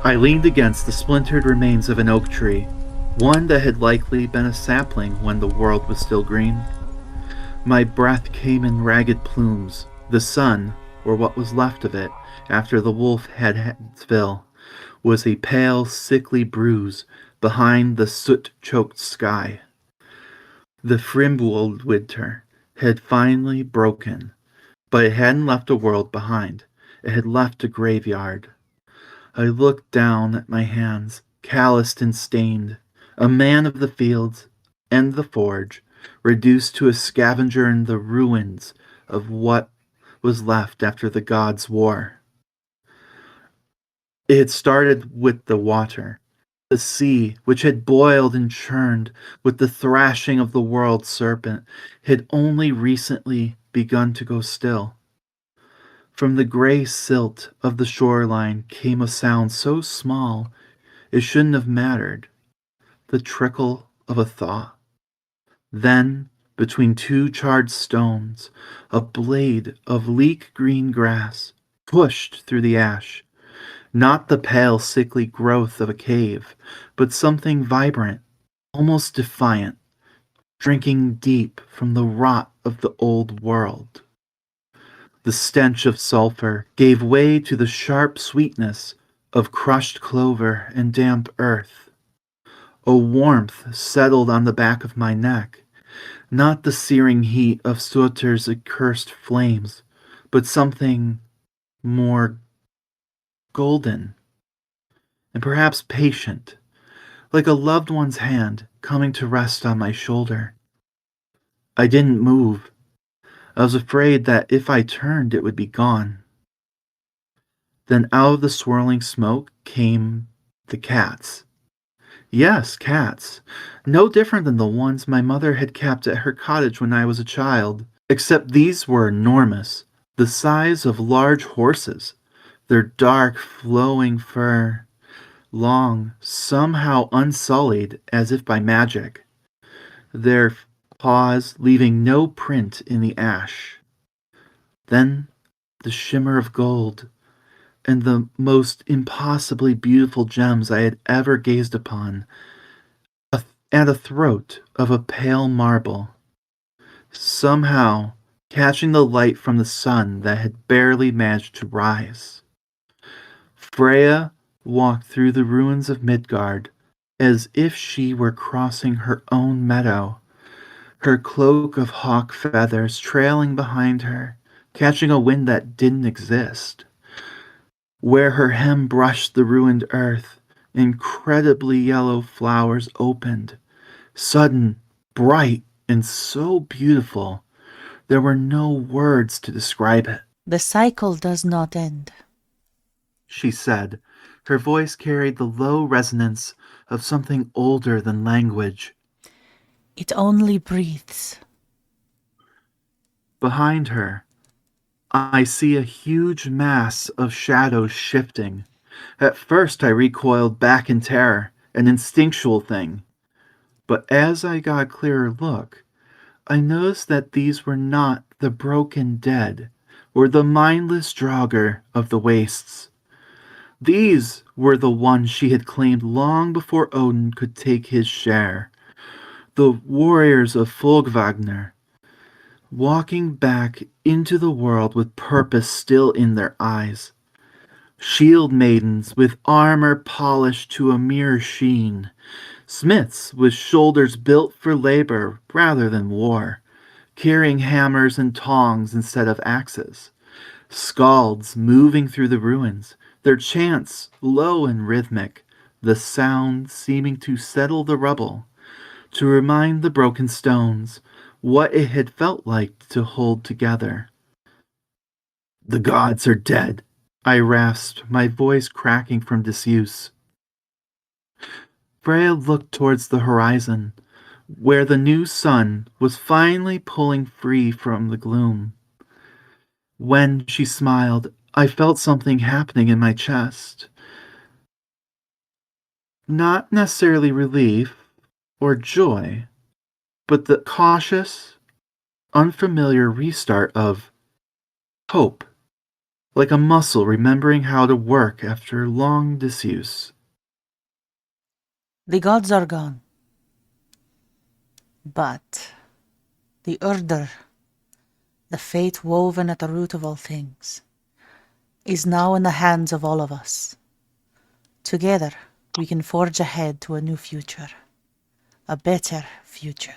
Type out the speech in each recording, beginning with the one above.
I leaned against the splintered remains of an oak tree, one that had likely been a sapling when the world was still green. My breath came in ragged plumes. The sun, or what was left of it after the wolf had its fill, was a pale, sickly bruise behind the soot-choked sky. The Frimbold winter had finally broken, but it hadn't left a world behind. It had left a graveyard. I looked down at my hands, calloused and stained, a man of the fields and the forge, reduced to a scavenger in the ruins of what was left after the gods' war. It had started with the water, the sea, which had boiled and churned with the thrashing of the world serpent, had only recently begun to go still. From the gray silt of the shoreline came a sound so small it shouldn't have mattered, the trickle of a thaw. Then, between two charred stones, a blade of leek green grass pushed through the ash, not the pale, sickly growth of a cave, but something vibrant, almost defiant, drinking deep from the rot of the old world. The stench of sulphur gave way to the sharp sweetness of crushed clover and damp earth. A warmth settled on the back of my neck, not the searing heat of Surtur's accursed flames, but something more golden and perhaps patient, like a loved one's hand coming to rest on my shoulder. I didn't move. I was afraid that if I turned it would be gone. Then out of the swirling smoke came the cats. Yes, cats. No different than the ones my mother had kept at her cottage when I was a child, except these were enormous, the size of large horses, their dark, flowing fur, long, somehow unsullied as if by magic, their paws leaving no print in the ash. Then the shimmer of gold, and the most impossibly beautiful gems I had ever gazed upon, at a throat of a pale marble, somehow catching the light from the sun that had barely managed to rise. Freyja walked through the ruins of Midgard as if she were crossing her own meadow, her cloak of hawk feathers trailing behind her, catching a wind that didn't exist. Where her hem brushed the ruined earth, incredibly yellow flowers opened, sudden, bright, and so beautiful, there were no words to describe it. The cycle does not end, She said. Her voice carried the low resonance of something older than language. it only breathes. Behind her, I see a huge mass of shadows shifting. At first I recoiled back in terror, an instinctual thing. But as I got a clearer look, I noticed that these were not the broken dead, or the mindless Draugr of the wastes. These were the ones she had claimed long before Odin could take his share, the warriors of Folkvagner, walking back into the world with purpose still in their eyes. Shield maidens with armor polished to a mere sheen, smiths with shoulders built for labor rather than war, carrying hammers and tongs instead of axes, skalds moving through the ruins, their chants low and rhythmic, the sound seeming to settle the rubble, to remind the broken stones what it had felt like to hold together. "The gods are dead," I rasped, my voice cracking from disuse. Freyja looked towards the horizon, where the new sun was finally pulling free from the gloom. When she smiled, I felt something happening in my chest. Not necessarily relief or joy, but the cautious, unfamiliar restart of hope. like a muscle remembering how to work after long disuse. The gods are gone. But the Urder, the fate woven at the root of all things, is now in the hands of all of us. Together, we can forge ahead to a new future. A better future.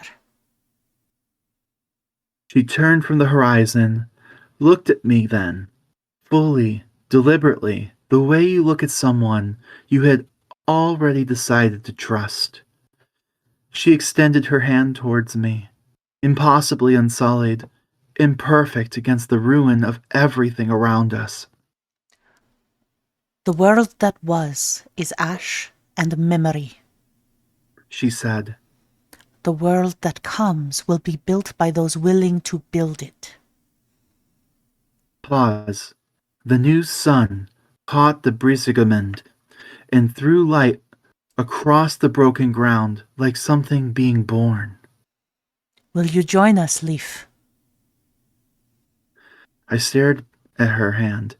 She turned from the horizon, looked at me then, fully, deliberately, the way you look at someone you had already decided to trust. She extended her hand towards me, impossibly unsullied, imperfect against the ruin of everything around us. The world that was is ash and memory. She said. The world that comes will be built by those willing to build it. Pause. The new sun caught the brisigament and threw light across the broken ground like something being born. Will you join us, Leaf? I stared at her hand,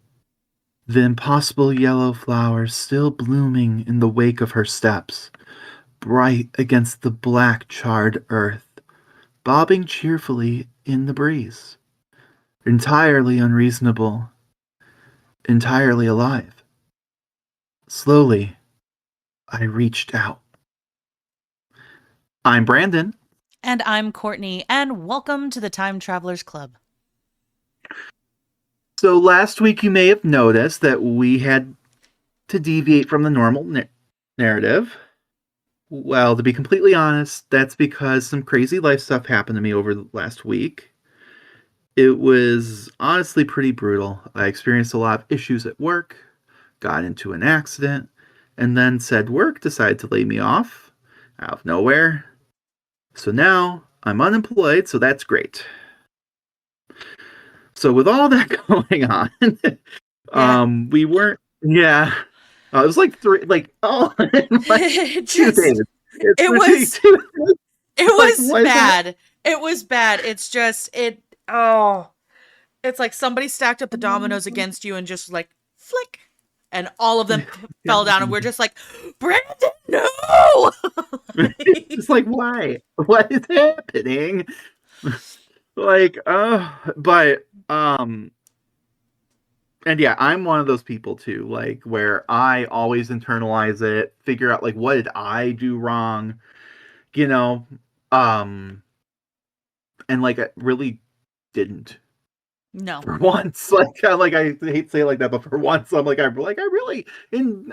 the impossible yellow flowers still blooming in the wake of her steps, bright against the black charred earth, bobbing cheerfully in the breeze. Entirely unreasonable, entirely alive. Slowly, I reached out. I'm Brandon. And I'm Courtney, and welcome to the Time Travelers Club. So last week you may have noticed that we had to deviate from the normal narrative. Well, to be completely honest, that's because some crazy life stuff happened to me over the last week. It was honestly pretty brutal. I experienced a lot of issues at work, got into an accident, and then said work decided to lay me off out of nowhere. So now I'm unemployed, so that's great. So with all that going on, we weren't. Yeah, it was like like like 2 days. It Like, was bad. It was bad. It's just it's like somebody stacked up the dominoes against you and just like flick, and all of them fell down, and we're just like, Brandon, no. It's like, why? What is happening? Like, but and yeah, I'm one of those people too, like where I always internalize it, figure out like what did I do wrong, you know, um, and like I really didn't. No. For once, like I hate to say it like that, but for once, I'm like I really in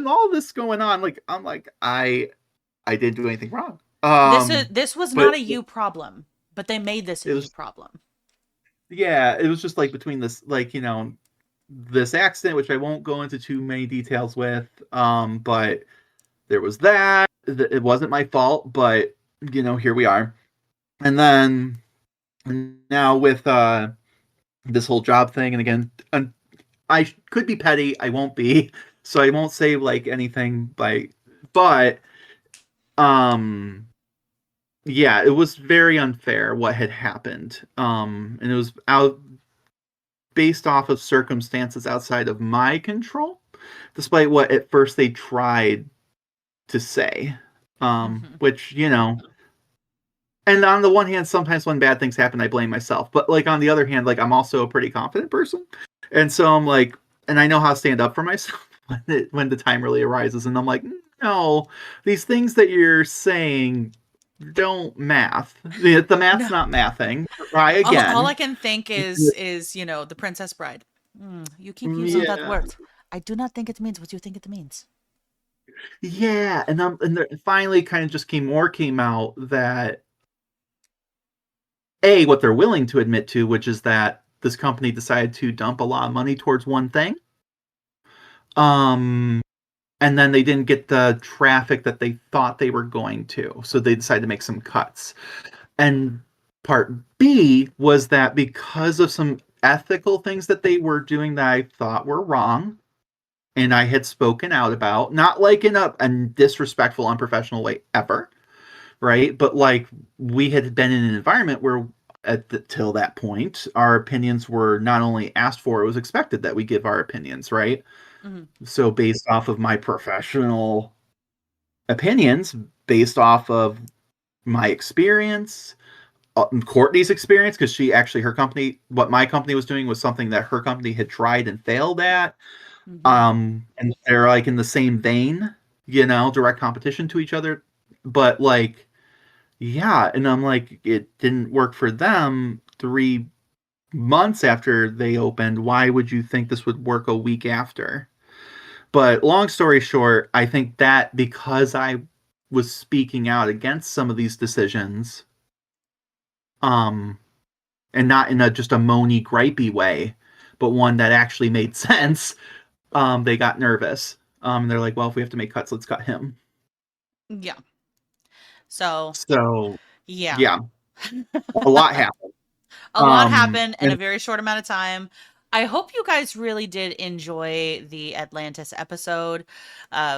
all this going on, like I'm like I didn't do anything wrong. This was But not a you problem, but they made this a you problem. Yeah, it was just like between this, like, this accident, which I won't go into too many details with. But there was that. It wasn't my fault, but here we are. And then now with this whole job thing, and again, I could be petty. I won't be, so I won't say like anything. But yeah, it was very unfair what had happened. And it was based off of circumstances outside of my control, despite what at first they tried to say. Which, and on the one hand, sometimes when bad things happen, I blame myself. But like on the other hand, like I'm also a pretty confident person. And so I'm like, and I know how to stand up for myself when the time really arises. And I'm like, no, these things that you're saying don't math. The math's not mathing. Try again. All I can think is the Princess Bride. You keep using that word. I do not think it means what you think it means. Yeah, and finally kind of just came out that what they're willing to admit to, which is that this company decided to dump a lot of money towards one thing. And then they didn't get the traffic that they thought they were going to. So they decided to make some cuts. And part B was that because of some ethical things that they were doing that I thought were wrong, and I had spoken out about, not like in a disrespectful, unprofessional way ever, right? But like we had been in an environment where till that point, our opinions were not only asked for, it was expected that we give our opinions, right? Mm-hmm. So based off of my professional opinions, based off of my experience, Courtney's experience, because she actually, her company, what my company was doing was something that her company had tried and failed at. Mm-hmm. And they're like in the same vein, you know, direct competition to each other. But like, yeah, and I'm like, it didn't work for them 3 months after they opened. Why would you think this would work a week after? But long story short, I think that because I was speaking out against some of these decisions, um, and not in a just a moany, gripey way, but one that actually made sense, they got nervous. They're like, well, if we have to make cuts, let's cut him. Yeah. So, So yeah. yeah, a lot happened. A lot happened in a And very short amount of time. I hope you guys really did enjoy the Atlantis episode.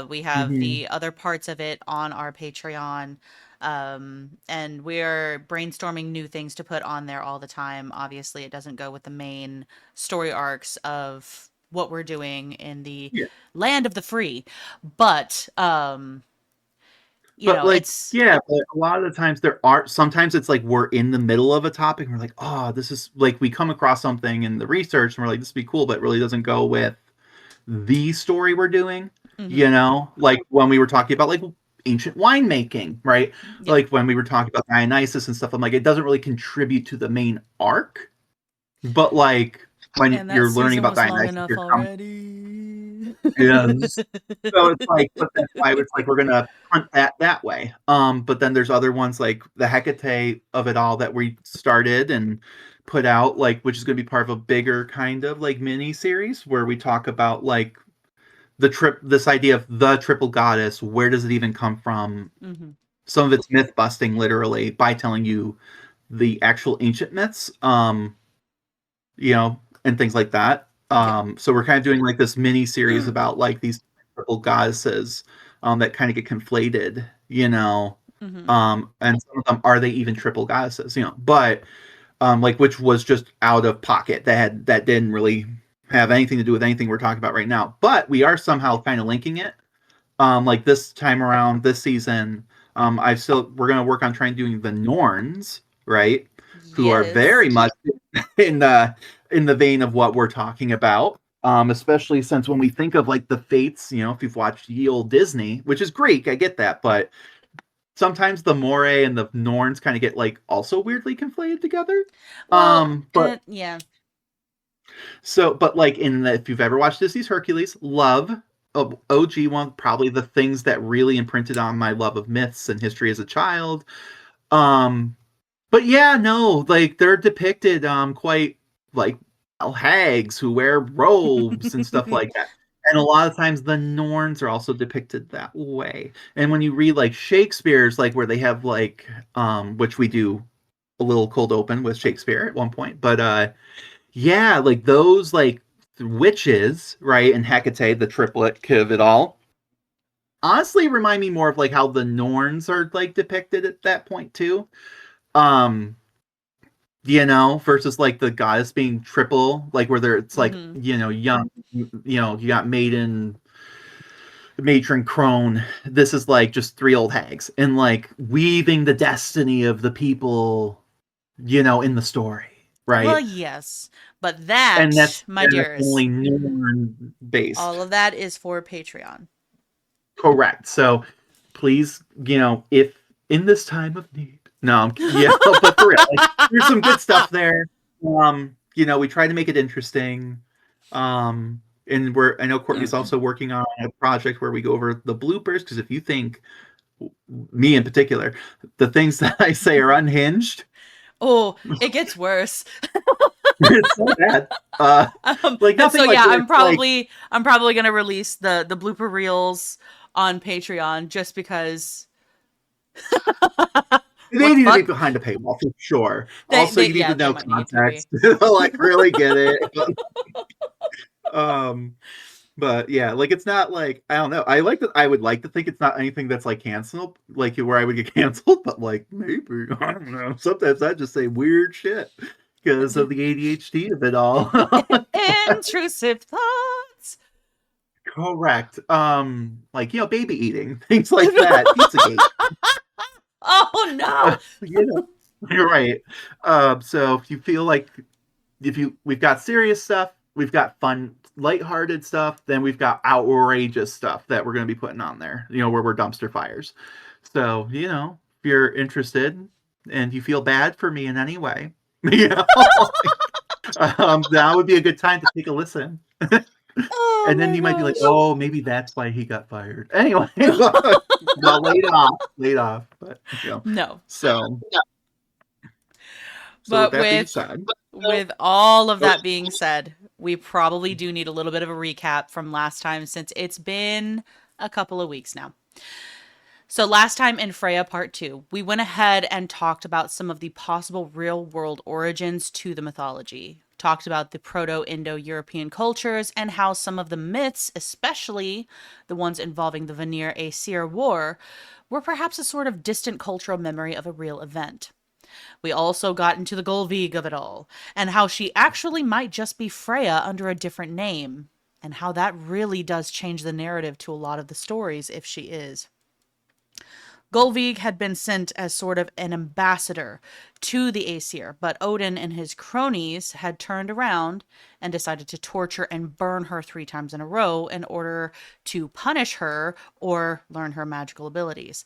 We have mhm, the other parts of it on our Patreon. And we're brainstorming new things to put on there all the time. Obviously, it doesn't go with the main story arcs of what we're doing in the yeah. land of the free. But, But like, it's. yeah, but a lot of the times there are sometimes it's like we're in the middle of a topic and we're like, oh, this is like we come across something in the research and we're like, this would be cool, but it really doesn't go with the story we're doing. Mhm. You know, like when we were talking about like ancient winemaking, right? Yep. Like when we were talking about Dionysus and stuff, I'm like, it doesn't really contribute to the main arc. But like when And that you're learning season about was long Dionysus, enough you're coming. already. Yes. So it's like, but that's why it's like we're gonna punt that way. But then there's other ones like the Hecate of it all that we started and put out, like which is gonna be part of a bigger kind of like mini series where we talk about like this idea of the triple goddess. Where does it even come from? Hmm. Some of it's myth busting, literally, by telling you the actual ancient myths. You know, and things like that. Yep. So we're kind of doing like this mini series about like these triple goddesses that kind of get conflated, you know. Hmm. And some of them are they even triple goddesses, you know? But like which was just out of pocket that didn't really have anything to do with anything we're talking about right now. But we are somehow kind of linking it. Like this time around, this season, we're gonna work on trying doing the Norns, right? Who are Yes. very much in the vein of what we're talking about. Especially since when we think of like the fates, you know, if you've watched ye old Disney, which is Greek, I get that, but sometimes the Moray and the Norns kind of get like also weirdly conflated together. Well, But yeah. but like if you've ever watched Disney's Hercules, love OG one, probably the things that really imprinted on my love of myths and history as a child. Um, but yeah, no, like they're depicted quite like hags who wear robes and stuff like that. And a lot of times the Norns are also depicted that way. And when you read like Shakespeare's, like where they have like which we do a little cold open with Shakespeare at one point, but yeah, like those like witches, right, and Hecate, the triplet of it all, honestly remind me more of like how the Norns are like depicted at that point too. Um, you know, versus like the goddess being triple, like where it's like, Hmm. you know, young, you know, you got matron crone. This is like just three old hags and like weaving the destiny of the people, you know, in the story, Well, right? yes. But And that, my that's dears, only Norn all based. of that is for Patreon. Correct. So please, you know, if in this time of need, no, you know, but for real, like, there's some good stuff there. You know, we try to make it interesting. And I know Courtney's also working on a project where we go over the bloopers because if you think me in particular, the things that I say are unhinged, Oh, it gets worse. it's so bad. Uh, like And so nothing like yeah, where it's like I'm probably gonna release the blooper reels on Patreon just because they what the need to be fuck? behind a paywall for sure. They Also, you need yeah, to they know might need to be. context to like really get it. Um, But yeah, like it's not like I don't know. I would like to think it's not anything that's like canceled, like where I would get canceled, but like maybe I don't know. Sometimes I just say weird shit because of the ADHD of it all. Intrusive thoughts. Correct. Like baby eating, things like that. Pizzagate. Oh no. You're right. So if you feel like we've got serious stuff, we've got fun, lighthearted stuff, then we've got outrageous stuff that we're going to be putting on there. Where we're dumpster fires. So if you're interested and you feel bad for me in any way, that would be a good time to take a listen. Oh And then my you might be like, gosh. oh, maybe that's why he got fired. Anyway, well, laid off. But No. so with But that being said, with all of that being said, we probably do need a little bit of a recap from last time since it's been a couple of weeks now. So last time in Freyja Part 2, we went ahead and talked about some of the possible real-world origins to the mythology. Talked about the Proto-Indo-European cultures and how some of the myths, especially the ones involving the Vanir-Aesir War, were perhaps a sort of distant cultural memory of a real event. We also got into the Golvig of it all, and how she actually might just be Freyja under a different name, and how that really does change the narrative to a lot of the stories if she is. Golvig had been sent as sort of an ambassador to the Aesir, but Odin and his cronies had turned around and decided to torture and burn her 3 times in a row in order to punish her or learn her magical abilities.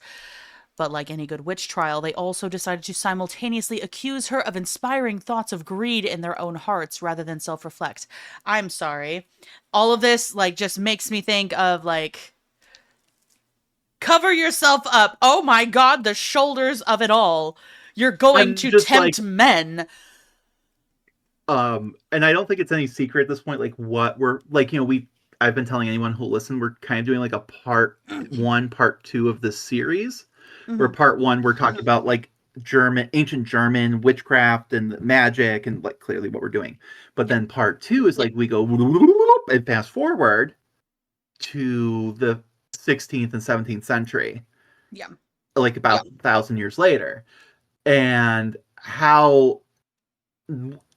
But like any good witch trial, they also decided to simultaneously accuse her of inspiring thoughts of greed in their own hearts rather than self-reflect. I'm sorry. All of this just makes me think of cover yourself up. Oh my god, the shoulders of it all. You're going and to just tempt men. and I don't think it's any secret at this point, like what we're like, I've been telling anyone who'll listen, we're kind of doing like a part 1, part 2 of this series. Where part 1 we're talking about like ancient German witchcraft and magic and like clearly what we're doing. But then part 2 is like we go and fast forward to the 16th and 17th century. Yeah. Like about 1,000 years later. And how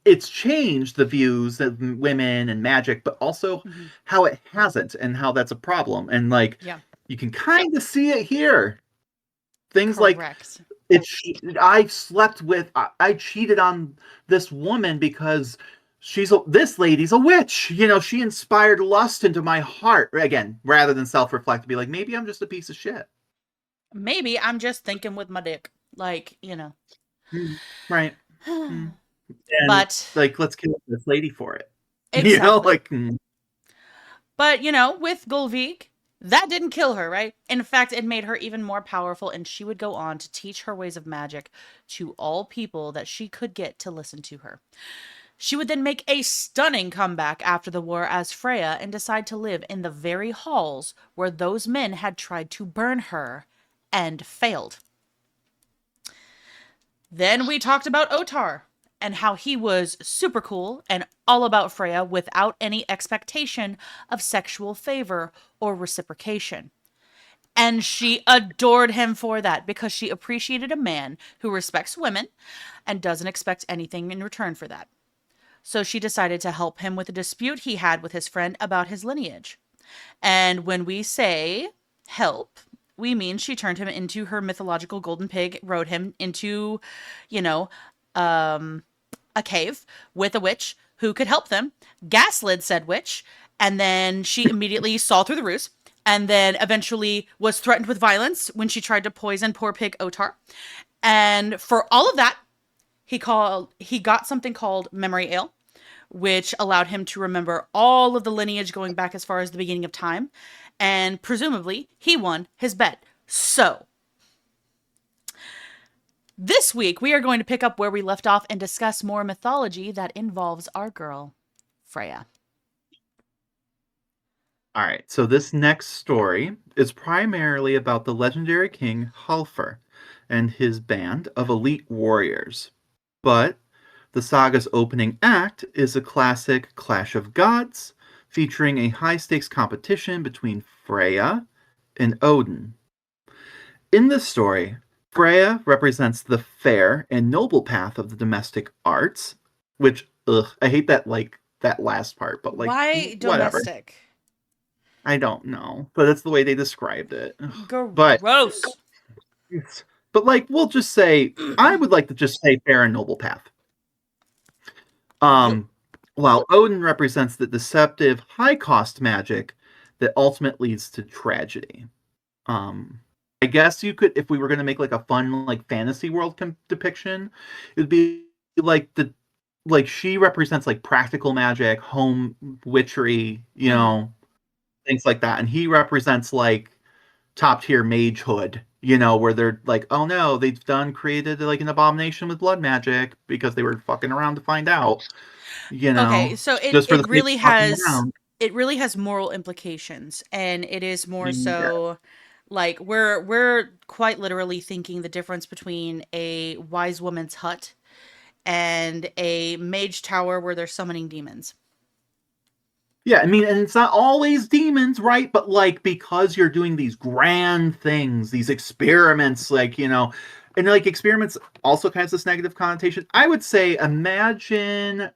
it's changed the views of women and magic, but also how it hasn't and how that's a problem. And you can kind of see it here. Things Correct. I cheated on this woman because this lady's a witch. She inspired lust into my heart. Again, rather than self-reflect, to be like, maybe I'm just a piece of shit. Maybe I'm just thinking with my dick. Right. And But let's kill this lady for it. exactly. But with Golvig, that didn't kill her, right? In fact, it made her even more powerful, and she would go on to teach her ways of magic to all people that she could get to listen to her. She would then make a stunning comeback after the war as Freyja and decide to live in the very halls where those men had tried to burn her and failed. Then we talked about Otar and how he was super cool and all about Freyja without any expectation of sexual favor or reciprocation. And she adored him for that because she appreciated a man who respects women and doesn't expect anything in return for that. So she decided to help him with a dispute he had with his friend about his lineage. And when we say help, we mean she turned him into her mythological golden pig, rode him into, a cave with a witch who could help them, gaslit said witch, and then she immediately saw through the ruse, and then eventually was threatened with violence when she tried to poison poor pig Otar. And for all of that, he got something called memory ale, which allowed him to remember all of the lineage going back as far as the beginning of time, and presumably he won his bet. So this week, we are going to pick up where we left off and discuss more mythology that involves our girl, Freyja. All right, so this next story is primarily about the legendary king Halfr and his band of elite warriors. But the saga's opening act is a classic clash of gods, featuring a high stakes competition between Freyja and Odin. In this story, Freyja represents the fair and noble path of the domestic arts, which, ugh, I hate that, like, that last part, but, like, Why whatever. domestic? I don't know, but that's the way they described it. But, Gross. but like, we'll just say, I would like to just say fair and noble path. While Odin represents the deceptive, high-cost magic that ultimately leads to tragedy. I guess you could, if we were going to make like a fun like fantasy world depiction, it would be like she represents like practical magic, home witchery, things like that, and he represents like top tier magehood, where they're like, oh no, they've created like an abomination with blood magic because they were fucking around to find out, Okay, so just for the it sake really of fucking has around. it really has moral implications, and it is more Yeah. so like we're quite literally thinking the difference between a wise woman's hut and a mage tower where they're summoning demons. Yeah, I mean, and it's not always demons, right? But like, because you're doing these grand things, these experiments, like, and like experiments also kind of this negative connotation. I would say, imagine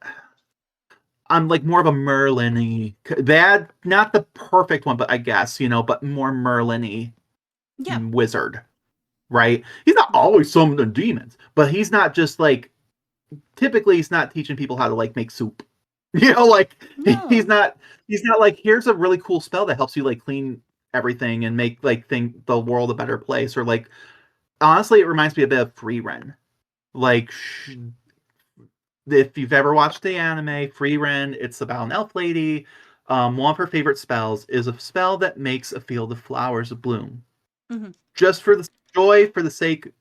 I'm like more of a Merlin-y, bad, not the perfect one, but I guess, but more Merlin-y Yeah. wizard, right? He's not always summoning demons, but he's not just like, typically he's not teaching people how to like make soup. Like No. he's not like, here's a really cool spell that helps you like clean everything and make like the world a better place. Or like, honestly, it reminds me a bit of Freyja. Like, if you've ever watched the anime Freyja, it's about an elf lady. One of her favorite spells is a spell that makes a field of flowers bloom. Mhm. Just for the joy, for the sake.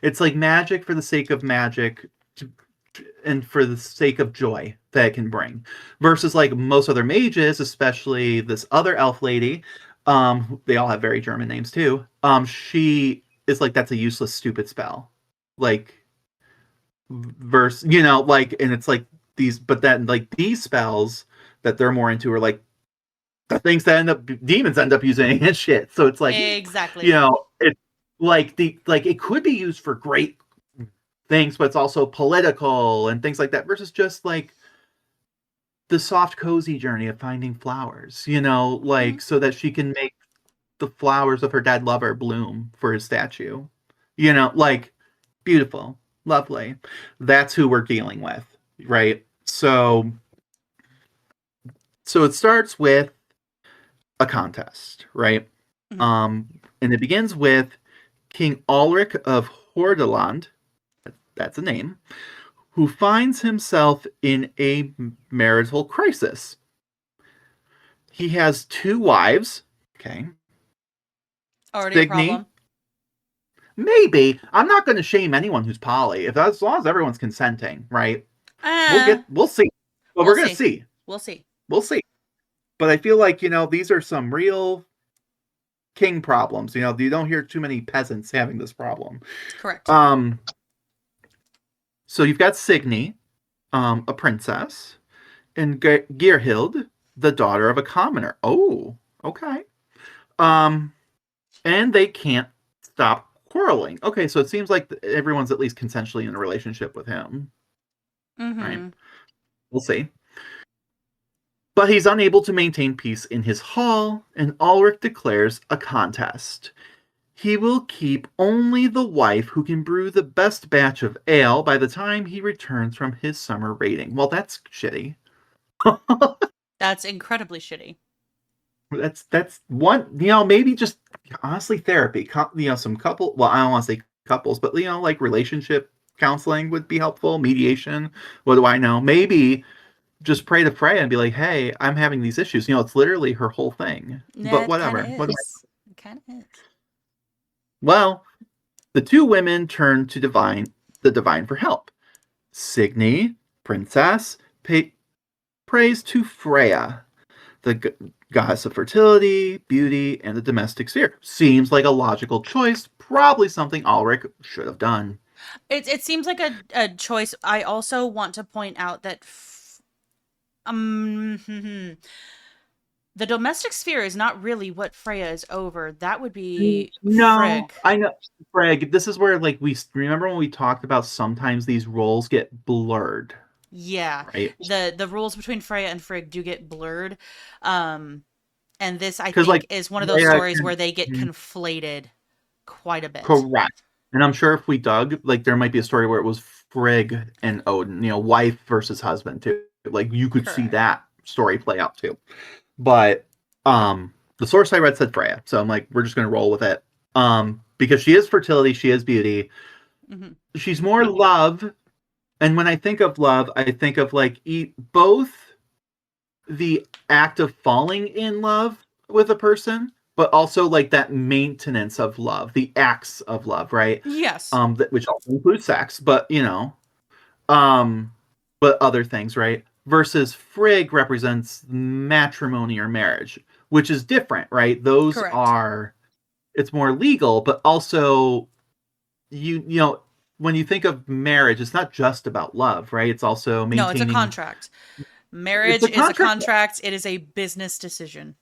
It's like magic for the sake of magic, and for the sake of joy that it can bring, versus like most other mages, especially this other elf lady. They all have very German names too. She is like, that's a useless, stupid spell. Like, verse, like, and it's like these, but then like these spells that they're more into are like the things that demons end up using and shit. So it's like, Exactly. it's like it could be used for great things, but it's also political and things like that, versus just like the soft, cozy journey of finding flowers, like, so that she can make the flowers of her dead lover bloom for his statue, like, beautiful, lovely. That's who we're dealing with, right? So it starts with a contest, right? Mhm. And it begins with King Ulrich of Hordaland, that's a name, who finds himself in a marital crisis. He has 2 wives. Okay. Already a Signy. problem. Maybe. I'm not going to shame anyone who's poly. As long as everyone's consenting, right? We'll see. But We'll we're going to see. see. We'll see. We'll see. But I feel like, these are some real king problems. You don't hear too many peasants having this problem. Correct. So you've got Signy, a princess, and Geirhild, the daughter of a commoner. Oh, okay. And they can't stop quarreling. Okay, so it seems like everyone's at least consensually in a relationship with him. Right? We'll see. But he's unable to maintain peace in his hall, and Ulrich declares a contest. He will keep only the wife who can brew the best batch of ale by the time he returns from his summer raiding. Well, that's shitty. That's incredibly shitty. That's one, maybe just honestly therapy. Some couple. Well, I don't want to say couples, but like relationship counseling would be helpful. Mediation. What do I know? Maybe just pray to Freyja and be like, "Hey, I'm having these issues." It's literally her whole thing. Yeah, But it kind whatever. of is. It kind of is. Well, the 2 women turn to the divine for help. Signy, princess, prays to Freyja, the goddess of fertility, beauty, and the domestic sphere. Seems like a logical choice. Probably something Ulrich should have done. It seems like a choice. I also want to point out that The domestic sphere is not really what Freyja is over. That would be No, Frigg. I know, Greg. This is where like we remember when we talked about sometimes these roles get blurred, Yeah. right? The rules between Freyja and Frigg do get blurred. Um and this I Because like think is one of those Freya stories where can, they get mhm, conflated quite a bit. correct, and I'm sure if we dug, like there might be a story where it was Frigg and Odin, wife versus husband too. Like you could see Correct. that story play out too. But the source I read said Freya, so I'm like, we're just gonna roll with it. Because she is fertility, she is beauty. Hmm. She's more love, and when I think of love, I think of like both the act of falling in love with a person, but also like that maintenance of love, the acts of love, right? Yes. Which also includes sex, but um, but other things, right? Versus Frigg represents matrimony or marriage, which is different, right? Those Correct. are it's more legal, but also you know when you think of marriage, it's not just about love, right? It's also No, it's a maintaining. contract. It's Marriage a is a contract, contract. It is a business decision.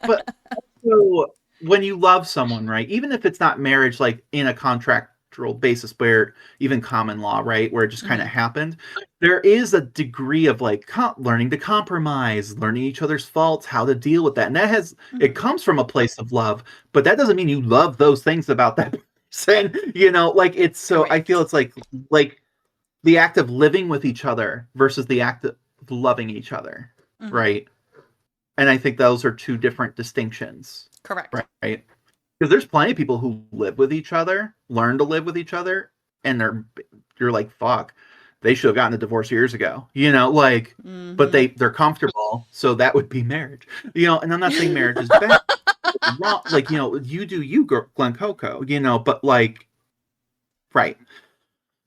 but so when you love someone, right? Even if it's not marriage, like in a contractual basis, where even common law, right, where it just kind of Hmm. happened, there is a degree of like learning to compromise, learning each other's faults, how to deal with that, and that has it Hmm. comes from a place of love, but that doesn't mean you love those things about that person. Like it's so I feel Correct. it's like the act of living with each other versus the act of loving each other, Hmm. right? And I think those are two different distinctions, Correct. right? Because there's plenty of people who live with each other, learn to live with each other, and you're like, fuck, they should have gotten a divorce years ago, like, but Hmm. they're comfortable, so that would be marriage, and I'm not saying marriage is bad, wrong, like, you do you, Glen Coco, but like, right.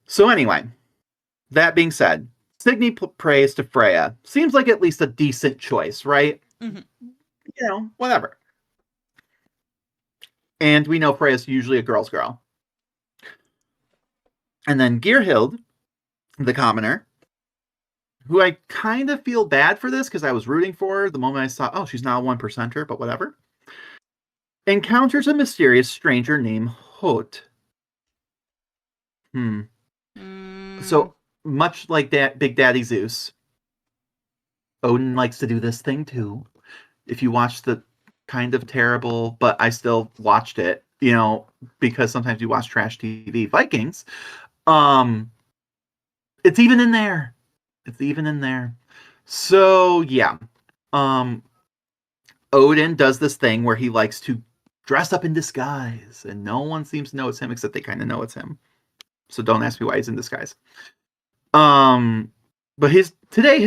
So anyway, that being said, Signy prays to Freya. Seems like at least a decent choice, right? Hmm. Whatever. And we know Freya's usually a girl's girl. And then Geirhild, the commoner, who I kind of feel bad for this because I was rooting for her the moment I saw, oh, she's now a one percenter, but whatever, encounters a mysterious stranger named Hot. Hmm. Mm, So much like that Big Daddy Zeus, Odin likes to do this thing too. If you watch the kind of terrible, but I still watched it, because sometimes you watch trash TV, Vikings, um, it's even in there. It's even in there. So yeah. Um Odin does this thing where he likes to dress up in disguise, and no one seems to know it's him except they kind of know it's him. So don't ask me why he's in disguise. Um but his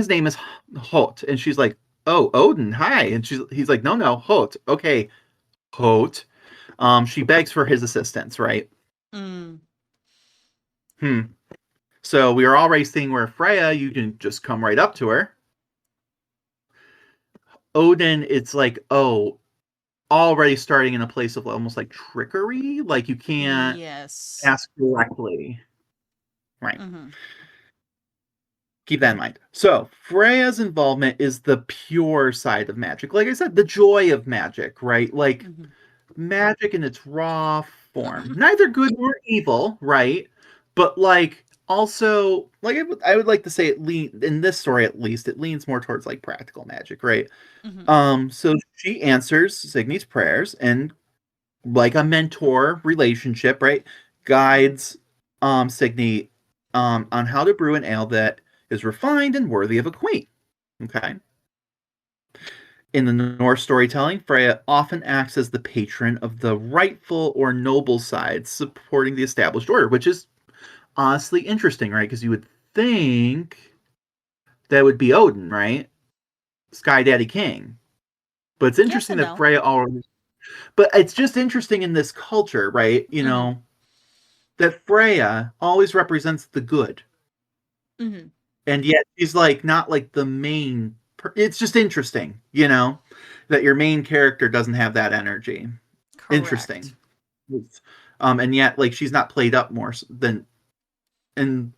name is Hot, and she's like, "Oh, Odin, hi." And he's like, "No, Hot. Okay, Hot." She begs for his assistance, right? mm. Hmm. So we are already seeing where Freya, you can just come right up to her. Odin, it's like, oh, already starting in a place of almost like trickery. Like you can't Yes. ask directly. Right. Hmm. Keep that in mind. So Freya's involvement is the pure side of magic. Like I said, the joy of magic, right? Like Hmm. magic in its raw form. Neither good nor evil, right? But like also like I would like to say it lean in this story at least, it leans more towards like practical magic, right? Hmm. So she answers Signy's prayers and like a mentor relationship, right? Guides Signy on how to brew an ale that is refined and worthy of a queen. Okay. In the Norse storytelling, Freya often acts as the patron of the rightful or noble side, supporting the established order, which is honestly interesting, right? Because you would think that would be Odin, right? Sky Daddy King. But it's Yes interesting and that no. Freya already. But it's just interesting in this culture, right? Hmm. That Freya always represents the good, Hmm. and yet she's like not like the main. It's just interesting, that your main character doesn't have that energy. Correct. Interesting, and yet like she's not played up more than, and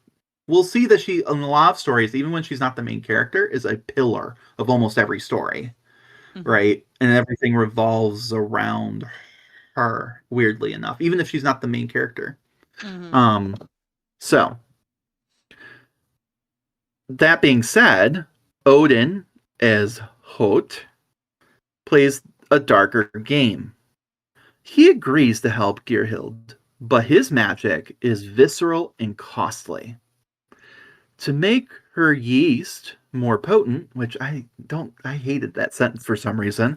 we'll see that she in a lot of stories, even when she's not the main character, is a pillar of almost every story. right? And everything revolves around her, weirdly enough, even if she's not the main character. So that being said, Odin, as Hot, plays a darker game. He agrees to help Geirhild, but his magic is visceral and costly. To make her yeast more potent, which I hated that sentence for some reason.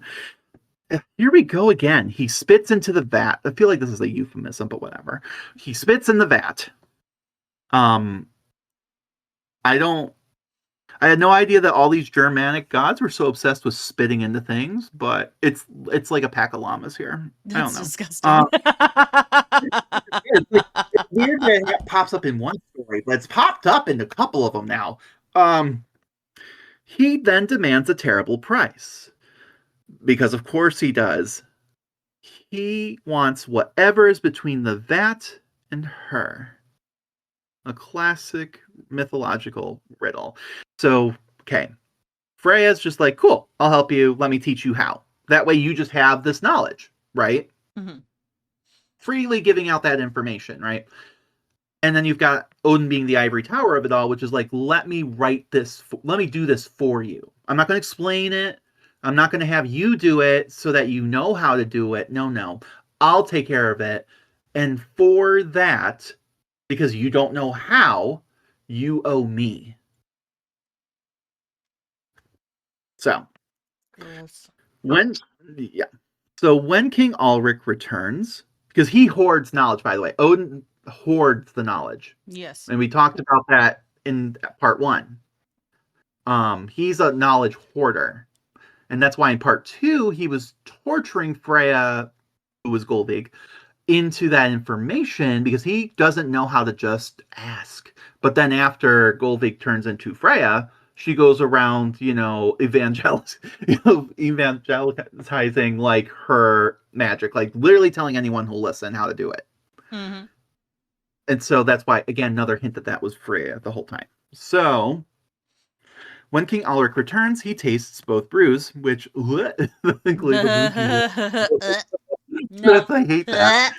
Here we go again. He spits into the vat. I feel like this is a euphemism, but whatever. He spits in the vat. I had no idea that all these Germanic gods were so obsessed with spitting into things, but it's like a pack of llamas here. I don't know. Disgusting. It's weird that it pops up in one story, but it's popped up in a couple of them now. He then demands a terrible price. Because of course he does. He wants whatever is between the vat and her. A classic mythological riddle. So, okay. Freyja's just like, cool, I'll help you. Let me teach you how. That way you just have this knowledge, right? Freely giving out that information, right? And then you've got Odin being the ivory tower of it all, which is like, let me do this for you. I'm not going to explain it. I'm not going to have you do it so that you know how to do it. No. I'll take care of it. And for that, because you don't know how, you owe me. So, when King Ulrich returns, because he hoards knowledge, by the way. Odin hoards the knowledge. Yes. And we talked about that in part 1. He's a knowledge hoarder. And that's why in part 2, he was torturing Freyja, who was Golvig, into that information because he doesn't know how to just ask. But then after Golvig turns into Freyja, she goes around, evangelizing like her magic, like literally telling anyone who'll listen how to do it. And so that's why, again, another hint that was Freyja the whole time. So when King Ulrich returns, he tastes both brews, which I hate that.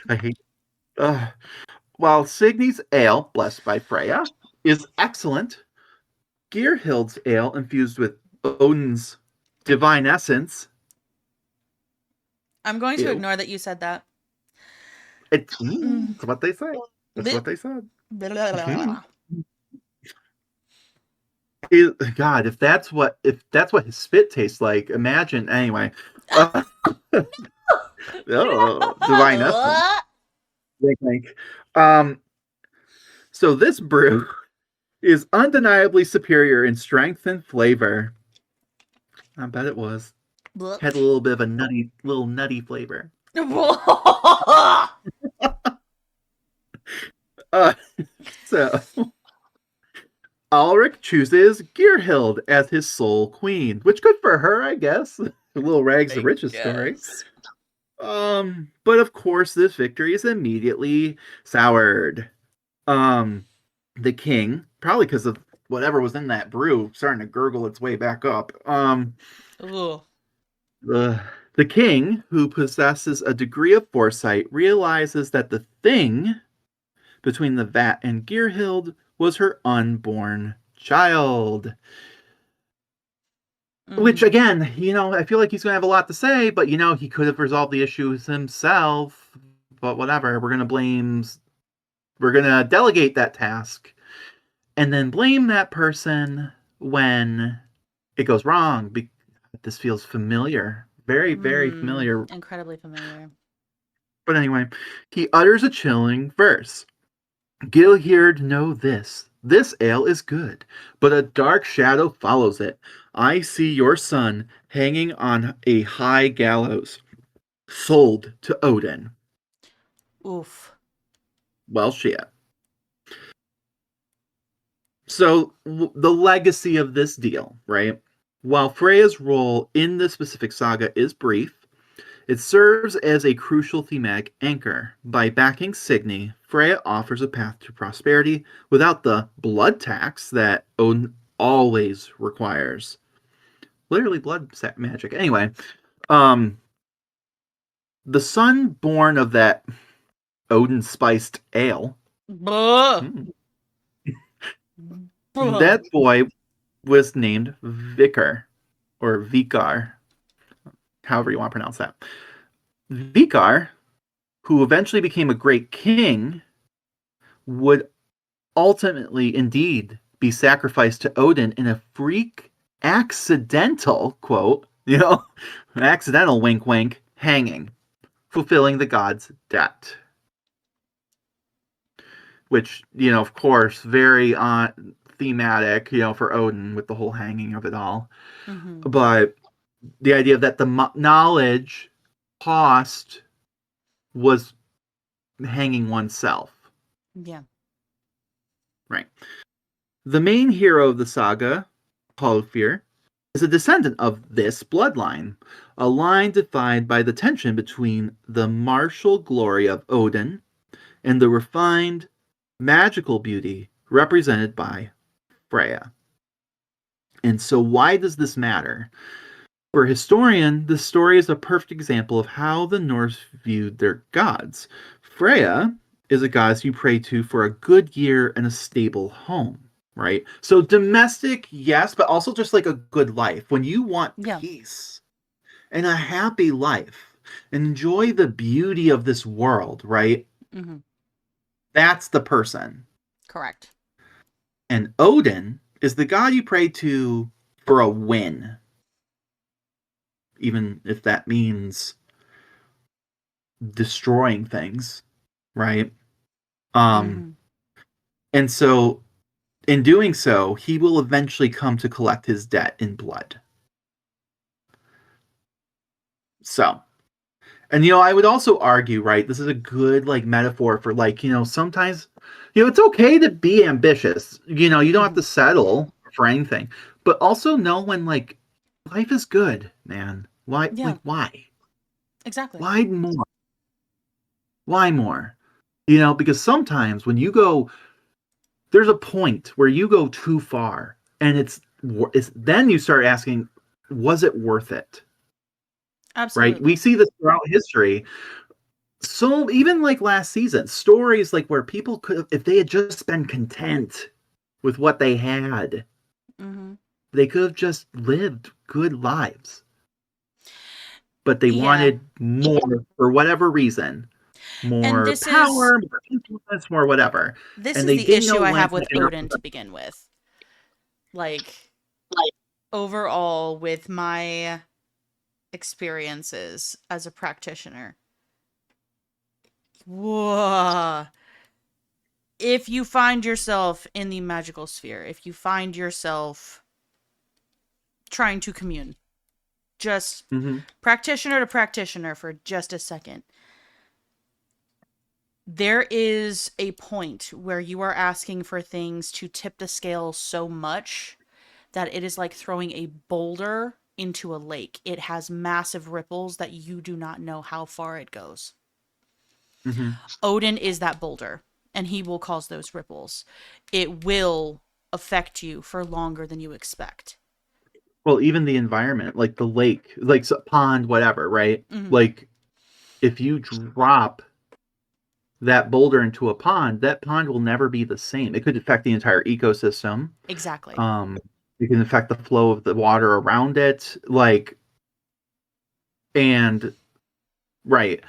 While Signy's ale, blessed by Freyja, is excellent, Geirhild's ale, infused with Odin's divine essence. I'm going to ignore that you said that. It's what they say. That's what they said. God, if that's what his spit tastes like, imagine. Anyway, divine essence. So this brew is undeniably superior in strength and flavor. I bet it was. Had a little bit of a nutty flavor. So Ulrich chooses Geirhild as his sole queen, which good for her, I guess. A little rags to riches story. But of course, this victory is immediately soured. The king, probably because of whatever was in that brew, starting to gurgle its way back up. The king, who possesses a degree of foresight, realizes that the thing between the vat and Geirhild was her unborn child. Which, again, I feel like he's going to have a lot to say, but, he could have resolved the issues himself. But whatever, we're going to delegate that task and then blame that person when it goes wrong. This feels familiar. Very, very familiar. Incredibly familiar. But anyway, he utters a chilling verse. Gilherd, know this. This ale is good, but a dark shadow follows it. I see your son hanging on a high gallows, sold to Odin. Oof. Well, shit. So, the legacy of this deal, right? While Freyja's role in this specific saga is brief, it serves as a crucial thematic anchor. By backing Signy, Freyja offers a path to prosperity without the blood tax that Odin always requires. Literally blood magic. Anyway, Um, the son born of that Odin spiced ale. Buh. Buh. That boy was named Vikar, or Vikar, however you want to pronounce that. Vikar, who eventually became a great king, would ultimately indeed be sacrificed to Odin in a freak accidental quote, an accidental wink wink hanging, fulfilling the god's debt. Which, of course, very thematic, for Odin with the whole hanging of it all. Mm-hmm. But the idea that the knowledge cost was hanging oneself. Yeah. Right. The main hero of the saga, Halfir, is a descendant of this bloodline, a line defined by the tension between the martial glory of Odin and the refined, magical beauty represented by Freyja. And so why does this matter? For a historian, this story is a perfect example of how the Norse viewed their gods. Freyja is a goddess you pray to for a good year and a stable home, right? So domestic, yes, but also just like a good life. When you want peace and a happy life, and enjoy the beauty of this world, right? Mm-hmm. That's the person. Correct. And Odin is the god you pray to for a win. Even if that means destroying things, right? Mm-hmm. And so in doing so, he will eventually come to collect his debt in blood. So, and I would also argue, right, this is a good metaphor for sometimes it's okay to be ambitious. You don't have to settle for anything, but also know when life is good, man. Why why? Exactly. Why more? Why more? Because sometimes when you go, there's a point where you go too far, and it's then you start asking, was it worth it? Absolutely. Right? We see this throughout history. So even last season, stories where people could, if they had just been content with what they had, mm-hmm. they could have just lived good lives. But they wanted more for whatever reason. More power, more influence, more whatever. This and is they the didn't issue know I when have with Odin to begin with. Overall, with my experiences as a practitioner. Whoa. If you find yourself in the magical sphere, if you find yourself trying to commune, just practitioner to practitioner for just a second, there is a point where you are asking for things to tip the scale so much that it is like throwing a boulder into a lake. It has massive ripples that you do not know how far it goes. Odin is that boulder, and he will cause those ripples. It will affect you for longer than you expect. Well, even the environment, like the lake, pond, whatever, right? If you drop that boulder into a pond, that pond will never be the same. It could affect the entire ecosystem. Exactly. It can affect the flow of the water around it, and right.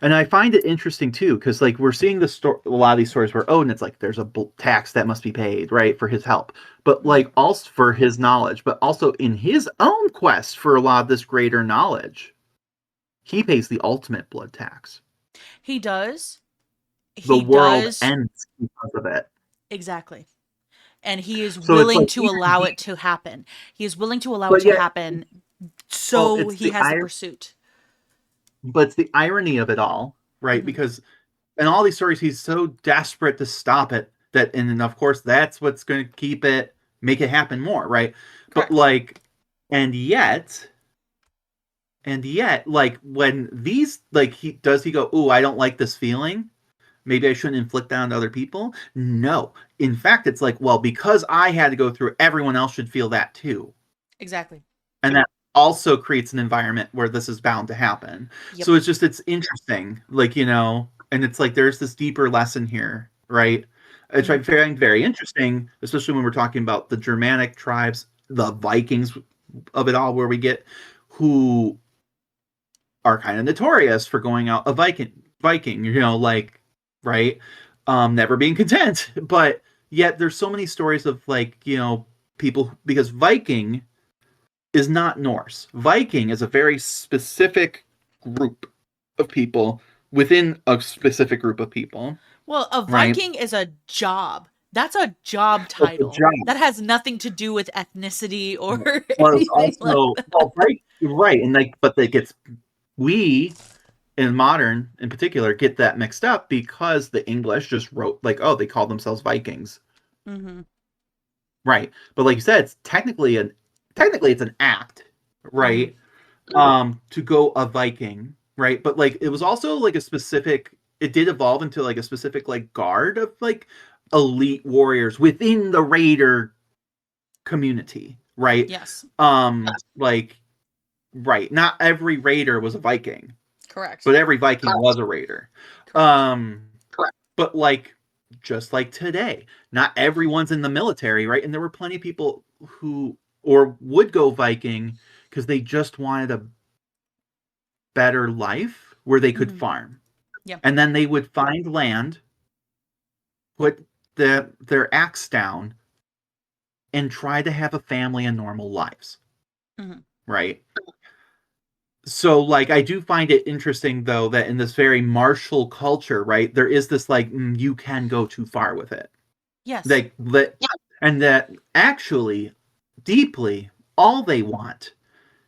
And I find it interesting too, because we're seeing a lot of these stories where Odin, it's there's a tax that must be paid, right, for his help, but also for his knowledge, but also in his own quest for a lot of this greater knowledge, he pays the ultimate blood tax. He does. The world ends because of it. Exactly. And he is willing to allow it to happen. He is willing to allow it to happen, so he has the pursuit. But it's the irony of it all, right? Because in all these stories, he's so desperate to stop it and of course, that's what's going to make it happen more, right? Correct. But and yet, when these, he go, "Ooh, I don't like this feeling. Maybe I shouldn't inflict that on other people." No. In fact, it's well, because I had to go through it, everyone else should feel that too. Exactly. And that also creates an environment where this is bound to happen. Yep. So it's interesting, like, and it's like there's this deeper lesson here, right? Which I find very interesting, especially when we're talking about the Germanic tribes, the Vikings of it all, where we get who are kind of notorious for going out a Viking, like, right? Never being content. But yet there's so many stories of like, people, because Viking is not Norse. Viking is a very specific group of people within a specific group of people. Well, a Right? Viking is a job. That's a job It's a title. job. That has nothing to do with ethnicity or Well, it's anything like also that. well, right, and like, but it gets we in modern, in particular, get that mixed up because the English just wrote like, oh, they call themselves Vikings, Mm-hmm. right? But like you said, it's technically it's an act, right? To go a Viking, right? But like it was also like a specific. It did evolve into like a specific like guard of like elite warriors within the raider community, right? Yes, Like, right. Not every raider was a Viking, correct. but every Viking was a raider. Um, but like, just like today, not everyone's in the military, right? And there were plenty of people who or would go Viking because they just wanted a better life where they could farm. Yeah. And then they would find land, put their axe down, and try to have a family and normal lives. Right? So like I do find it interesting though that in this very martial culture, right, there is this like you can go too far with it. Yes. Like that, and that actually deeply all they want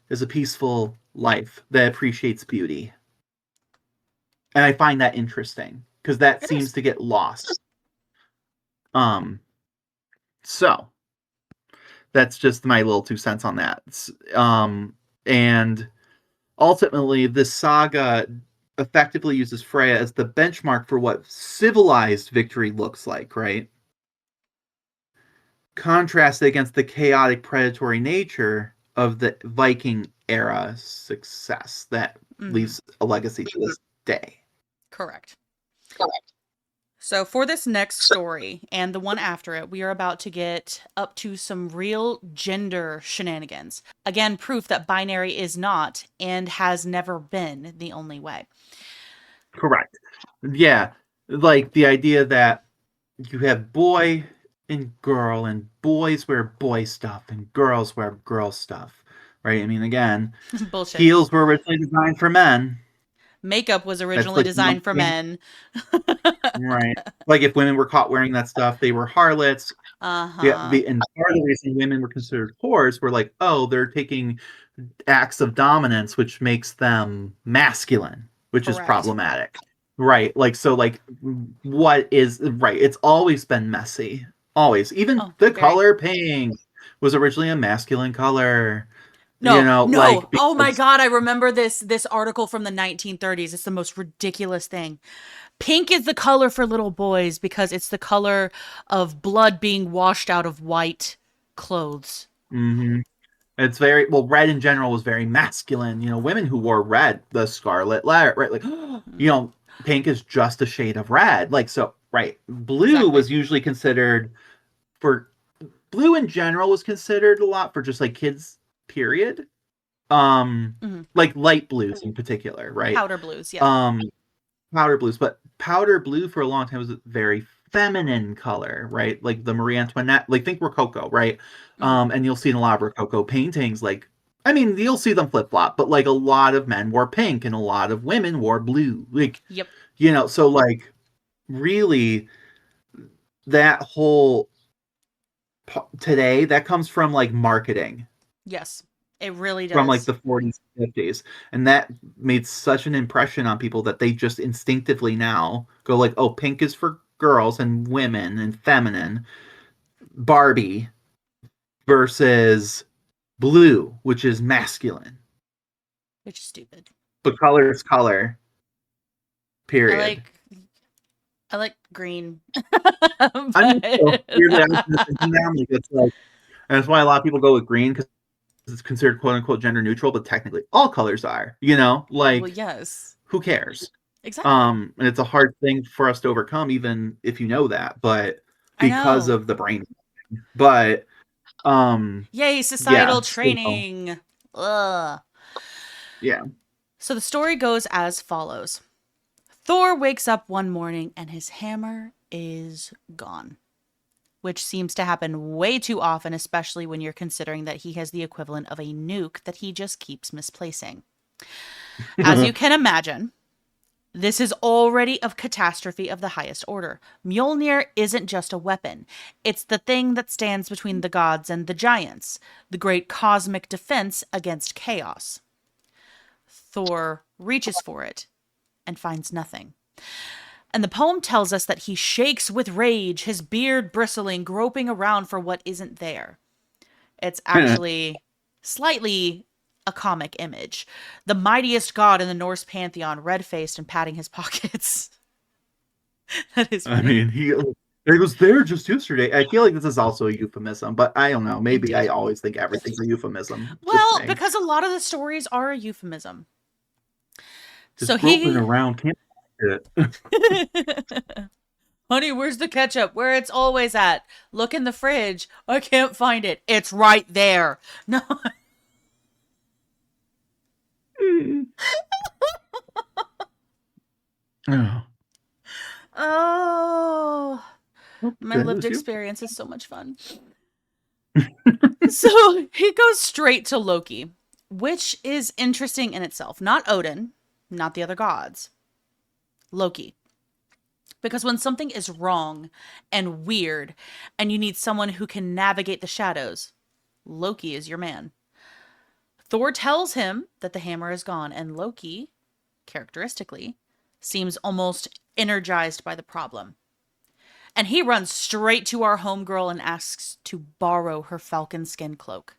is a peaceful life that appreciates beauty. And I find that interesting because that seems to get lost. So that's just my little 2 cents on that. And ultimately, this saga effectively uses Freyja as the benchmark for what civilized victory looks like, right? Contrasted against the chaotic, predatory nature of the Viking era success that leaves a legacy to this day. Correct. So for this next story and the one after it, we are about to get up to some real gender shenanigans. Again, proof that binary is not and has never been the only way. Correct. Yeah. Like the idea that you have boy and girl, and boys wear boy stuff and girls wear girl stuff. Right? I mean, again, Bullshit. heels were originally designed for men. Makeup was originally designed for men. Right. Like if women were caught wearing that stuff, they were harlots. Uh-huh. And part of the reason women were considered whores were like, oh, they're taking acts of dominance, which makes them masculine, which is problematic. Right. Like, so like what is right? It's always been messy. Always. Even the color pink was originally a masculine color. No, like oh my god, I remember this article from the 1930s. It's the most ridiculous thing. Pink is the color for little boys because it's the color of blood being washed out of white clothes. It's very red in general was very masculine. Women who wore red, the scarlet letter, right? Like, pink is just a shade of red. Like, so, right. Blue was usually considered blue in general was considered a lot for just like kids, period. Like light blues in particular, right? Powder blues, yeah. Powder blues, but powder blue for a long time was a very feminine color, right? Like the Marie Antoinette, like think Rococo, right? And you'll see in a lot of Rococo paintings, like, I mean, you'll see them flip flop, but like a lot of men wore pink and a lot of women wore blue. Like, so like really that whole today that comes from like marketing. Yes. It really does. From like the 40s, 50s. And that made such an impression on people that they just instinctively now go like, oh, pink is for girls and women and feminine. Barbie versus blue, which is masculine. Which is stupid. But color is color. Period. I like green. I mean, so weirdly, I was thinking that, like, it's like, and that's why a lot of people go with green because it's considered quote unquote gender neutral, but technically all colors are, Well, like yes. who cares? Exactly. And it's a hard thing for us to overcome, even if you know that, but I because know. of the brain. But Yay, societal yeah, so training. Ugh. yeah. So the story goes as follows. Thor wakes up one morning and his hammer is gone, which seems to happen way too often, especially when you're considering that he has the equivalent of a nuke that he just keeps misplacing. As you can imagine, this is already a catastrophe of the highest order. Mjolnir isn't just a weapon, it's the thing that stands between the gods and the giants, the great cosmic defense against chaos. Thor reaches for it and finds nothing. And the poem tells us that he shakes with rage, his beard bristling, groping around for what isn't there. It's actually slightly a comic image. The mightiest god in the Norse pantheon, red faced and patting his pockets. That is I funny. mean, he was there just yesterday. I feel like this is also a euphemism, but I don't know. Maybe I Indeed. always think everything's a euphemism. Just Well, saying. because a lot of the stories are a euphemism. So Just groping he. around can't it. Honey, where's the ketchup? Where it's always at. Look in the fridge. I can't find it. It's right there. No. Oh, Oh. My that lived was you. experience is so much fun. So he goes straight to Loki, which is interesting in itself. Not Odin, not the other gods. Loki. Because when something is wrong and weird and you need someone who can navigate the shadows, Loki is your man. Thor tells him that the hammer is gone, and Loki, characteristically, seems almost energized by the problem. And he runs straight to our homegirl and asks to borrow her falcon skin cloak,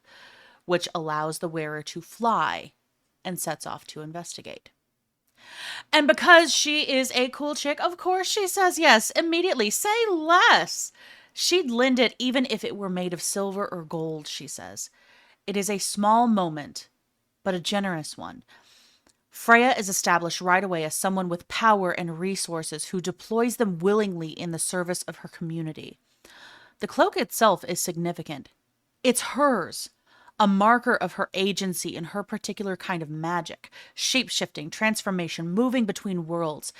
which allows the wearer to fly, and sets off to investigate. And because she is a cool chick, of course she says yes immediately. Say less. She'd lend it even if it were made of silver or gold, she says. It is a small moment, but a generous one. Freyja is established right away as someone with power and resources who deploys them willingly in the service of her community. The cloak itself is significant. It's hers, a marker of her agency in her particular kind of magic, shape-shifting, transformation, moving between worlds.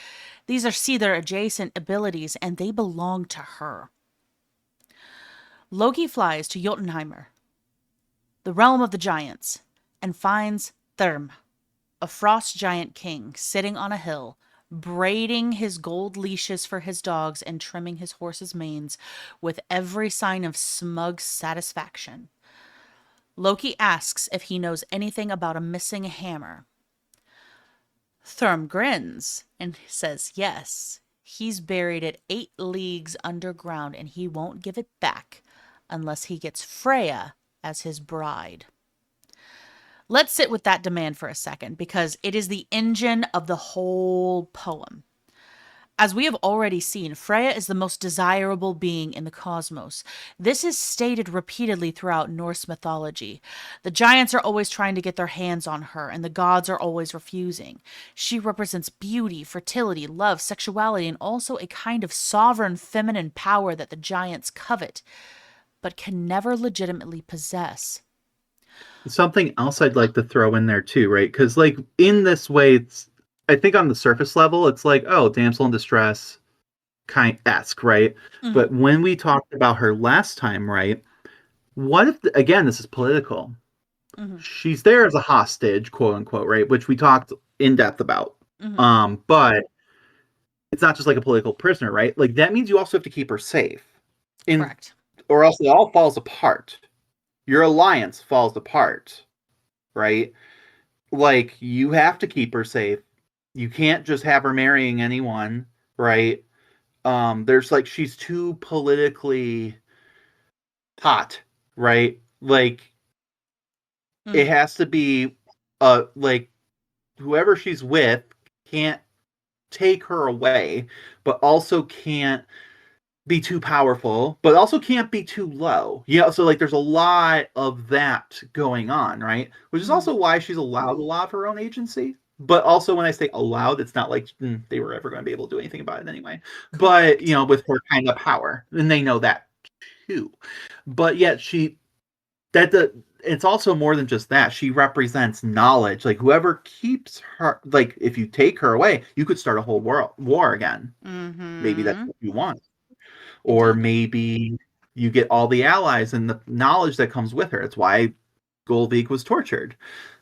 These are Seether adjacent abilities, and they belong to her. Loki flies to Jotunheimer, the realm of the giants, and finds Thrym, a frost giant king, sitting on a hill, braiding his gold leashes for his dogs and trimming his horses' manes with every sign of smug satisfaction. Loki asks if he knows anything about a missing hammer. Thrym grins and says yes. He's buried it 8 leagues underground and he won't give it back unless he gets Freyja as his bride. Let's sit with that demand for a second because it is the engine of the whole poem. As we have already seen, Freyja is the most desirable being in the cosmos. This is stated repeatedly throughout Norse mythology. The giants are always trying to get their hands on her, and the gods are always refusing. She represents beauty, fertility, love, sexuality, and also a kind of sovereign feminine power that the giants covet, but can never legitimately possess. Something else I'd like to throw in there too, right? Because like in this way, it's I think on the surface level, it's like, oh, damsel in distress kind esque, right? Mm-hmm. But when we talked about her last time, right? What if again this is political? Mm-hmm. She's there as a hostage, quote unquote, right? Which we talked in depth about. Mm-hmm. But it's not just like a political prisoner, right? Like that means you also have to keep her safe. In Correct. or else it all falls apart. Your alliance falls apart, right? Like you have to keep her safe. You can't just have her marrying anyone, right? There's like she's too politically hot, right? Like it Mm-hmm. has to be like whoever she's with can't take her away, but also can't be too powerful, but also can't be too low. Yeah, so like there's a lot of that going on, right? Which is also why she's allowed a lot of her own agency. But also when I say allowed, it's not like they were ever going to be able to do anything about it anyway. But, Correct. with her kind of power, and they know that too. But yet it's also more than just that. She represents knowledge. Like whoever keeps her, like if you take her away, you could start a whole world war again. Maybe that's Mm-hmm. what you want. Or Indeed. maybe you get all the allies and the knowledge that comes with her. It's why Golvik was tortured.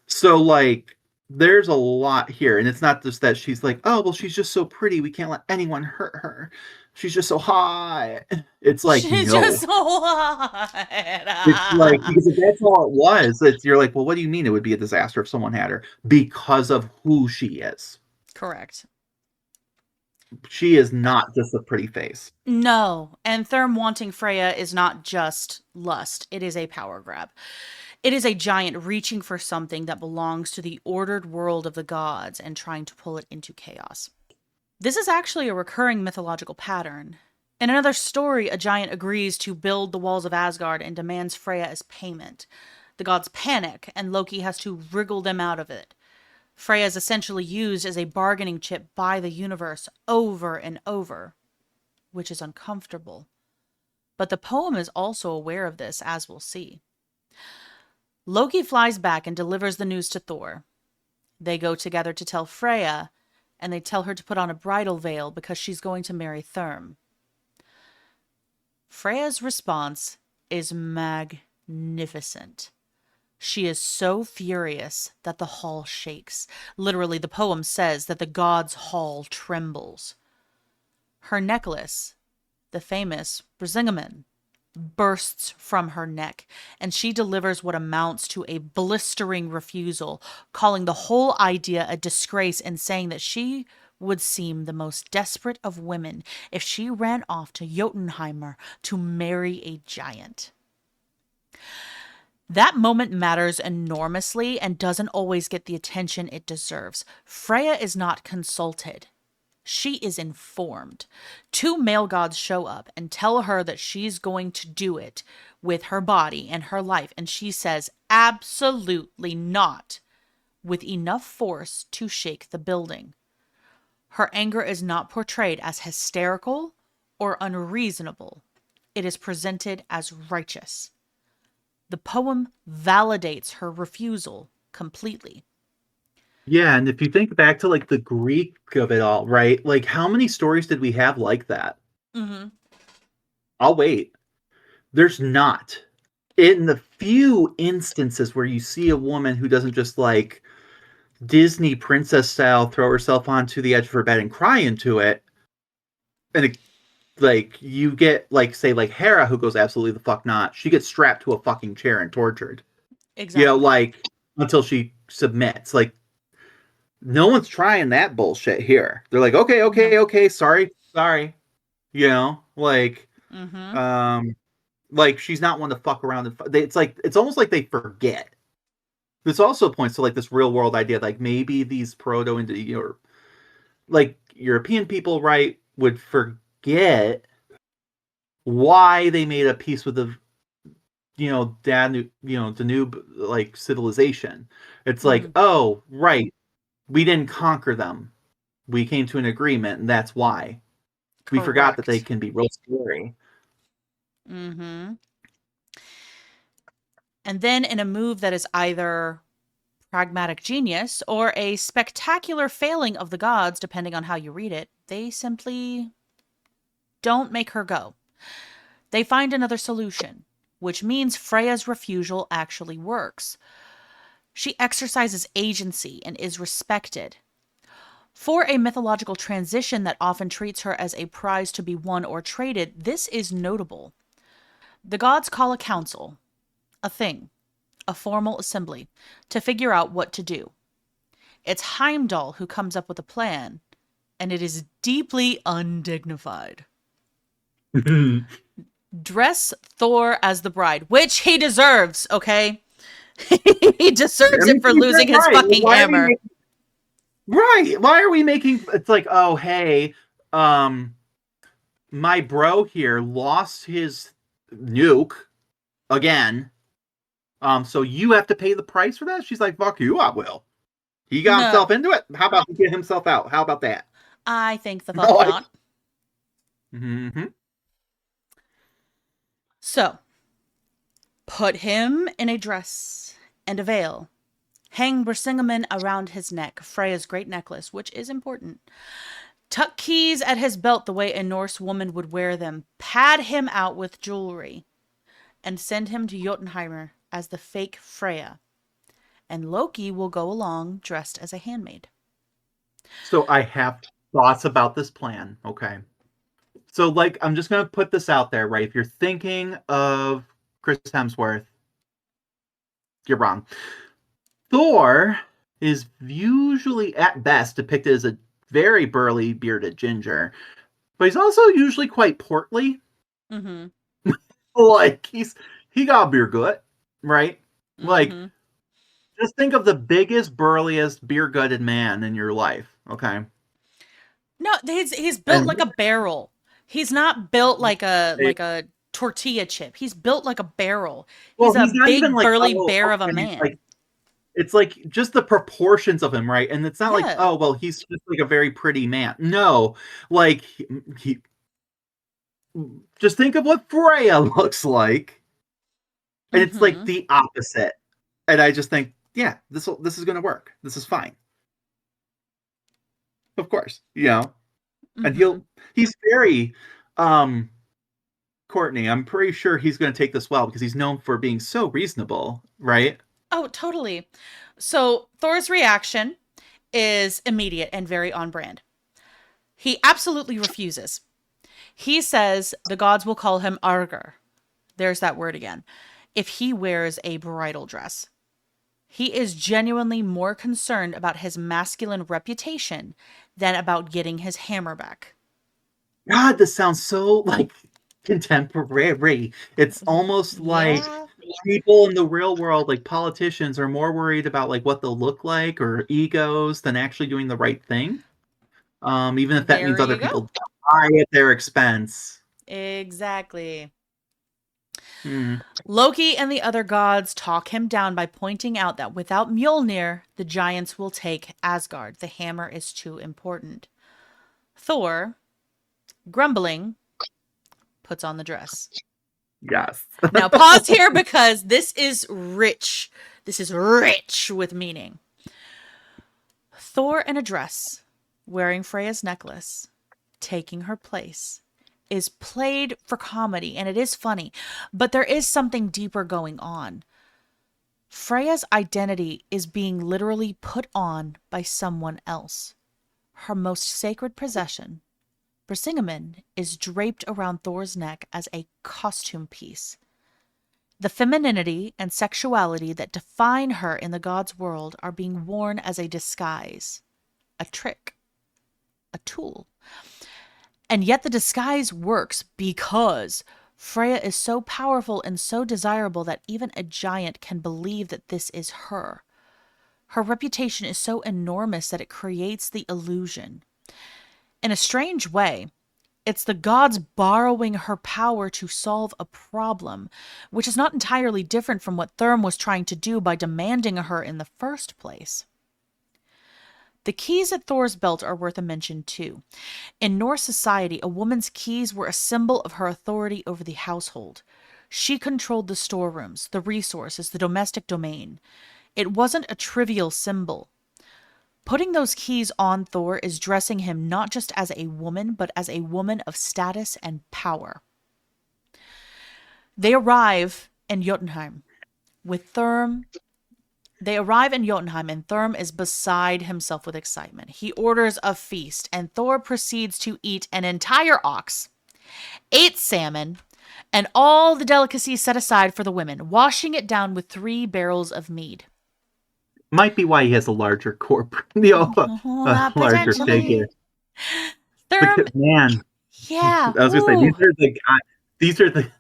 So like there's a lot here, and it's not just that she's like, oh well, she's just so pretty, we can't let anyone hurt her. She's just so hot. It's like She's just no. so hot. It's like because if that's all it was, you're like, well, what do you mean it would be a disaster if someone had her? Because of who she is. Correct. She is not just a pretty face. No, and Therm wanting Freyja is not just lust, it is a power grab. It is a giant reaching for something that belongs to the ordered world of the gods and trying to pull it into chaos. This is actually a recurring mythological pattern. In another story, a giant agrees to build the walls of Asgard and demands Freyja as payment. The gods panic, and Loki has to wriggle them out of it. Freyja is essentially used as a bargaining chip by the universe over and over, which is uncomfortable. But the poem is also aware of this, as we'll see. Loki flies back and delivers the news to Thor. They go together to tell Freyja, and they tell her to put on a bridal veil because she's going to marry Therm. Freyja's response is magnificent. She is so furious that the hall shakes. Literally, the poem says that the gods' hall trembles. Her necklace, the famous Brisingamen, bursts from her neck, and she delivers what amounts to a blistering refusal, calling the whole idea a disgrace and saying that she would seem the most desperate of women if she ran off to Jotunheimer to marry a giant. That moment matters enormously and doesn't always get the attention it deserves. Freyja is not consulted. She is informed. Two male gods show up and tell her that she's going to do it with her body and her life, and she says, absolutely not, with enough force to shake the building. Her anger is not portrayed as hysterical or unreasonable. It is presented as righteous. The poem validates her refusal completely. Yeah, and if you think back to like the Greek of it all, right? Like how many stories did we have like that? Mm-hmm. I'll wait. There's not. In the few instances where you see a woman who doesn't just like Disney princess style throw herself onto the edge of her bed and cry into it, and like you get like say like Hera who goes absolutely the fuck not. She gets strapped to a fucking chair and tortured. Exactly. Like until she submits. Like no one's trying that bullshit here. They're like, okay, No. sorry. Like, Mm-hmm. like she's not one to fuck around. It's like it's almost like they forget. This also points to like this real world idea, like maybe these or like European people, right, would forget why they made a peace with the Danube like civilization. It's like, Mm-hmm. oh right, we didn't conquer them. We came to an agreement, and that's why. We forgot that they Correct. can be real scary. Mm-hmm. And then in a move that is either pragmatic genius or a spectacular failing of the gods, depending on how you read it, they simply don't make her go. They find another solution, which means Freyja's refusal actually works. She exercises agency and is respected. For a mythological transition that often treats her as a prize to be won or traded, this is notable. The gods call a council, a thing, a formal assembly, to figure out what to do. It's Heimdall who comes up with a plan, and it is deeply undignified. Dress Thor as the bride, which he deserves, okay? He deserves it for losing his right. fucking Why are we hammer. right? Why are we making? It's like, oh hey, um, my bro here lost his nuke again. So you have to pay the price for that? She's like, fuck you, I will. He got No. himself into it. How about he get himself out? How about that? I think the fuck not. Mm-hmm. So, put him in a dress and a veil. Hang Brisingamen around his neck, Freyja's great necklace, which is important. Tuck keys at his belt the way a Norse woman would wear them. Pad him out with jewelry. And send him to Jotunheimer as the fake Freyja. And Loki will go along dressed as a handmaid. So I have thoughts about this plan, okay? So, like, I'm just going to put this out there, right? If you're thinking of Chris Hemsworth, you're wrong. Thor is usually, at best, depicted as a very burly, bearded ginger. But he's also usually quite portly. Mm-hmm. Like, he got a beer gut, right? Like, Mm-hmm. just think of the biggest, burliest, beer-gutted man in your life, okay? No, he's built And like a barrel. He's not built like a tortilla chip. He's built like a barrel. He's he's a not even big like, burly oh, bear of a okay, man. it's like just the proportions of him, right? And it's not like, Yeah. oh, well, he's just like a very pretty man. No, like he just think of what Freya looks like, and it's like Mhm. the opposite. And I just think, yeah, this is gonna work. This is fine, of course, you know. And Mhm. he's very, Courtney. I'm pretty sure he's gonna take this well because he's known for being so reasonable, right? Oh, totally. So Thor's reaction is immediate and very on brand. He absolutely refuses. He says the gods will call him Arger. There's that word again. If he wears a bridal dress. He is genuinely more concerned about his masculine reputation than about getting his hammer back. God, this sounds so like contemporary. It's almost like Yeah. people in the real world, like politicians, are more worried about like what they'll look like or egos than actually doing the right thing. Even if that There means other you go. people die at their expense. Exactly. Hmm. Loki and the other gods talk him down by pointing out that without Mjolnir, the giants will take Asgard. The hammer is too important. Thor, grumbling, puts on the dress. Yes. Now, pause here because this is rich. This is rich with meaning. Thor in a dress, wearing Freyja's necklace, taking her place, is played for comedy and it is funny, but there is something deeper going on. Freyja's identity is being literally put on by someone else. Her most sacred possession, Brisingamen, is draped around Thor's neck as a costume piece. The femininity and sexuality that define her in the god's world are being worn as a disguise, a trick, a tool. And yet the disguise works because Freyja is so powerful and so desirable that even a giant can believe that this is her. Her reputation is so enormous that it creates the illusion. In a strange way, it's the gods borrowing her power to solve a problem, which is not entirely different from what Therm was trying to do by demanding her in the first place. The keys at Thor's belt are worth a mention too. In Norse society, a woman's keys were a symbol of her authority over the household. She controlled the storerooms, the resources, the domestic domain. It wasn't a trivial symbol. Putting those keys on Thor is dressing him not just as a woman, but as a woman of status and power. They arrive in Jotunheim with Therm. They arrive in Jotunheim and Therm is beside himself with excitement. He orders a feast and Thor proceeds to eat an entire ox, 8 salmon, and all the delicacies set aside for the women, washing it down with 3 barrels of mead. Might be why he has a larger corporate, larger figure. Potentially. Therm, Because, man, yeah. I was gonna say Ooh. these are the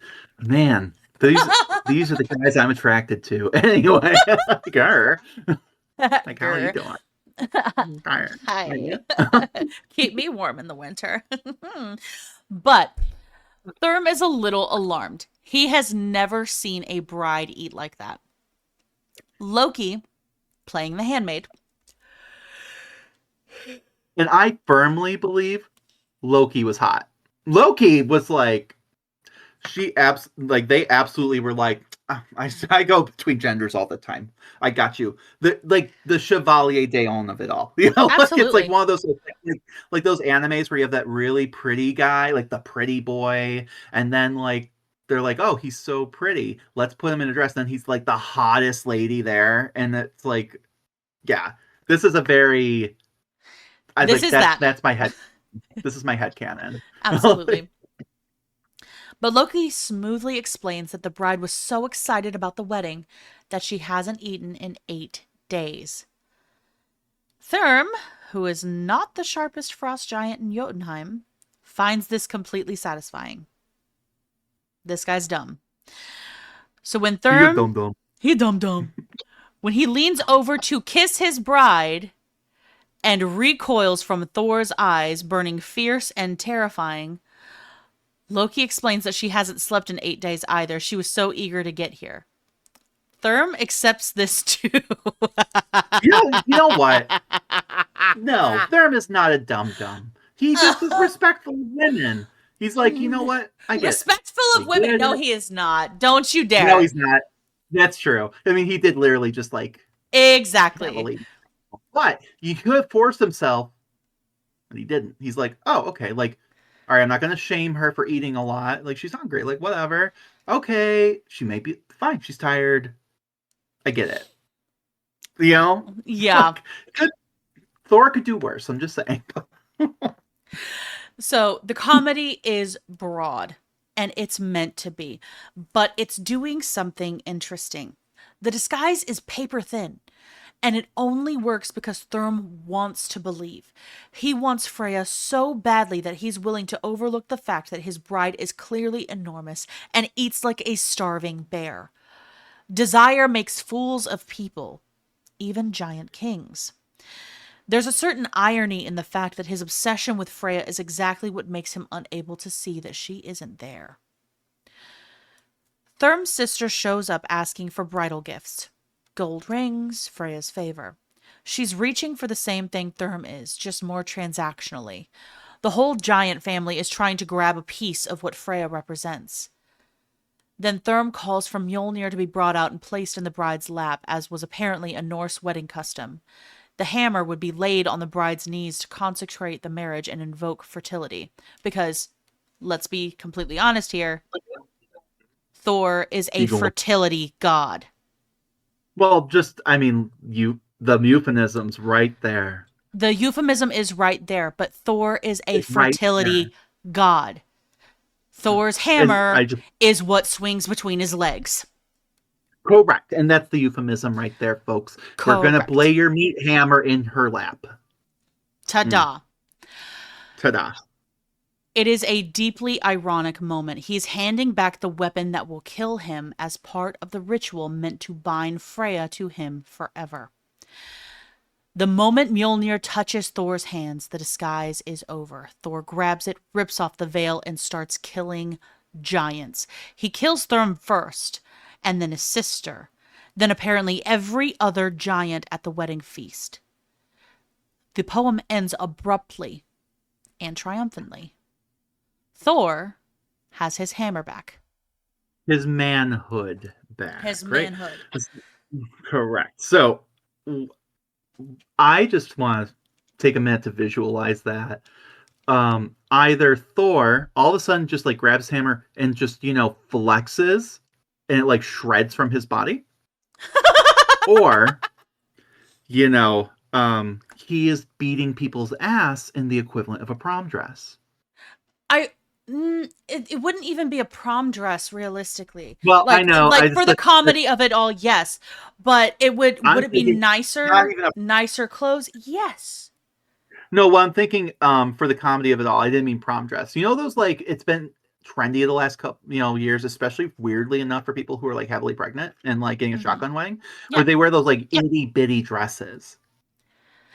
man. These are the guys I'm attracted to. Anyway, like her. Like, how are you Grr. doing? Hi. Keep me warm in the winter. But Therm is a little alarmed. He has never seen a bride eat like that. Loki, playing the handmaid. And I firmly believe Loki was hot. Loki was like, they absolutely were like, I go between genders all the time. I got you. The Chevalier d'Eon of it all. Like it's like Absolutely. one of those like those animes where you have that really pretty guy, like the pretty boy, and then like they're like, oh, he's so pretty. Let's put him in a dress. Then he's like the hottest lady there, and it's like, yeah, this is a very I This like is that. that's my head. This is my head canon. Absolutely. But Loki smoothly explains that the bride was so excited about the wedding that she hasn't eaten in 8 days. Therm, who is not the sharpest frost giant in Jotunheim, finds this completely satisfying. This guy's dumb. So when Therm... He dumb. When he leans over to kiss his bride and recoils from Thor's eyes, burning fierce and terrifying, Loki explains that she hasn't slept in 8 days either. She was so eager to get here. Therm accepts this too. You know what? No, Therm is not a dum-dum. He just is respectful of women. He's like, you know what? I get Respectful it. of women? No, he is not. Don't you dare. No, he's not. That's true. I mean, he did literally just like exactly. But he could have forced himself, but he didn't. He's like, oh, okay, like, all right, I'm not gonna shame her for eating a lot. Like, she's hungry. Like, whatever. Okay, she may be fine. She's tired. I get it. You know? Yeah. Thor could do worse. I'm just saying. So the comedy is broad, and it's meant to be, but it's doing something interesting. The disguise is paper thin, and it only works because Therm wants to believe. He wants Freyja so badly that he's willing to overlook the fact that his bride is clearly enormous and eats like a starving bear. Desire makes fools of people, even giant kings. There's a certain irony in the fact that his obsession with Freyja is exactly what makes him unable to see that she isn't there. Therm's sister shows up asking for bridal gifts. Gold rings, Freyja's favor. She's reaching for the same thing Therm is, just more transactionally. The whole giant family is trying to grab a piece of what Freyja represents. Then Therm calls for Mjolnir to be brought out and placed in the bride's lap, as was apparently a Norse wedding custom. The hammer would be laid on the bride's knees to consecrate the marriage and invoke fertility. Because, let's be completely honest here, Thor is a fertility god. Well, the euphemism's right there. The euphemism is right there, but Thor is a fertility god. Thor's hammer is what swings between his legs. Correct. And that's the euphemism right there, folks. Correct. We're going to lay your meat hammer in her lap. Ta-da. Ta-da. It is a deeply ironic moment. He's handing back the weapon that will kill him as part of the ritual meant to bind Freyja to him forever. The moment Mjolnir touches Thor's hands, the disguise is over. Thor grabs it, rips off the veil, and starts killing giants. He kills Therm first, and then his sister, then apparently every other giant at the wedding feast. The poem ends abruptly and triumphantly. Thor has his hammer back. His manhood back. His manhood. Correct. So, I just want to take a minute to visualize that. Either Thor all of a sudden just like grabs his hammer and just, flexes and it like shreds from his body. Or, he is beating people's ass in the equivalent of a prom dress. It wouldn't even be a prom dress realistically. Well, I know. For the comedy of it all, yes. But would it be nicer clothes? Yes. No, well, I'm thinking for the comedy of it all, I didn't mean prom dress. You know those like it's been trendy the last couple years, especially weirdly enough for people who are like heavily pregnant and like getting a shotgun wedding, where they wear those like itty bitty dresses.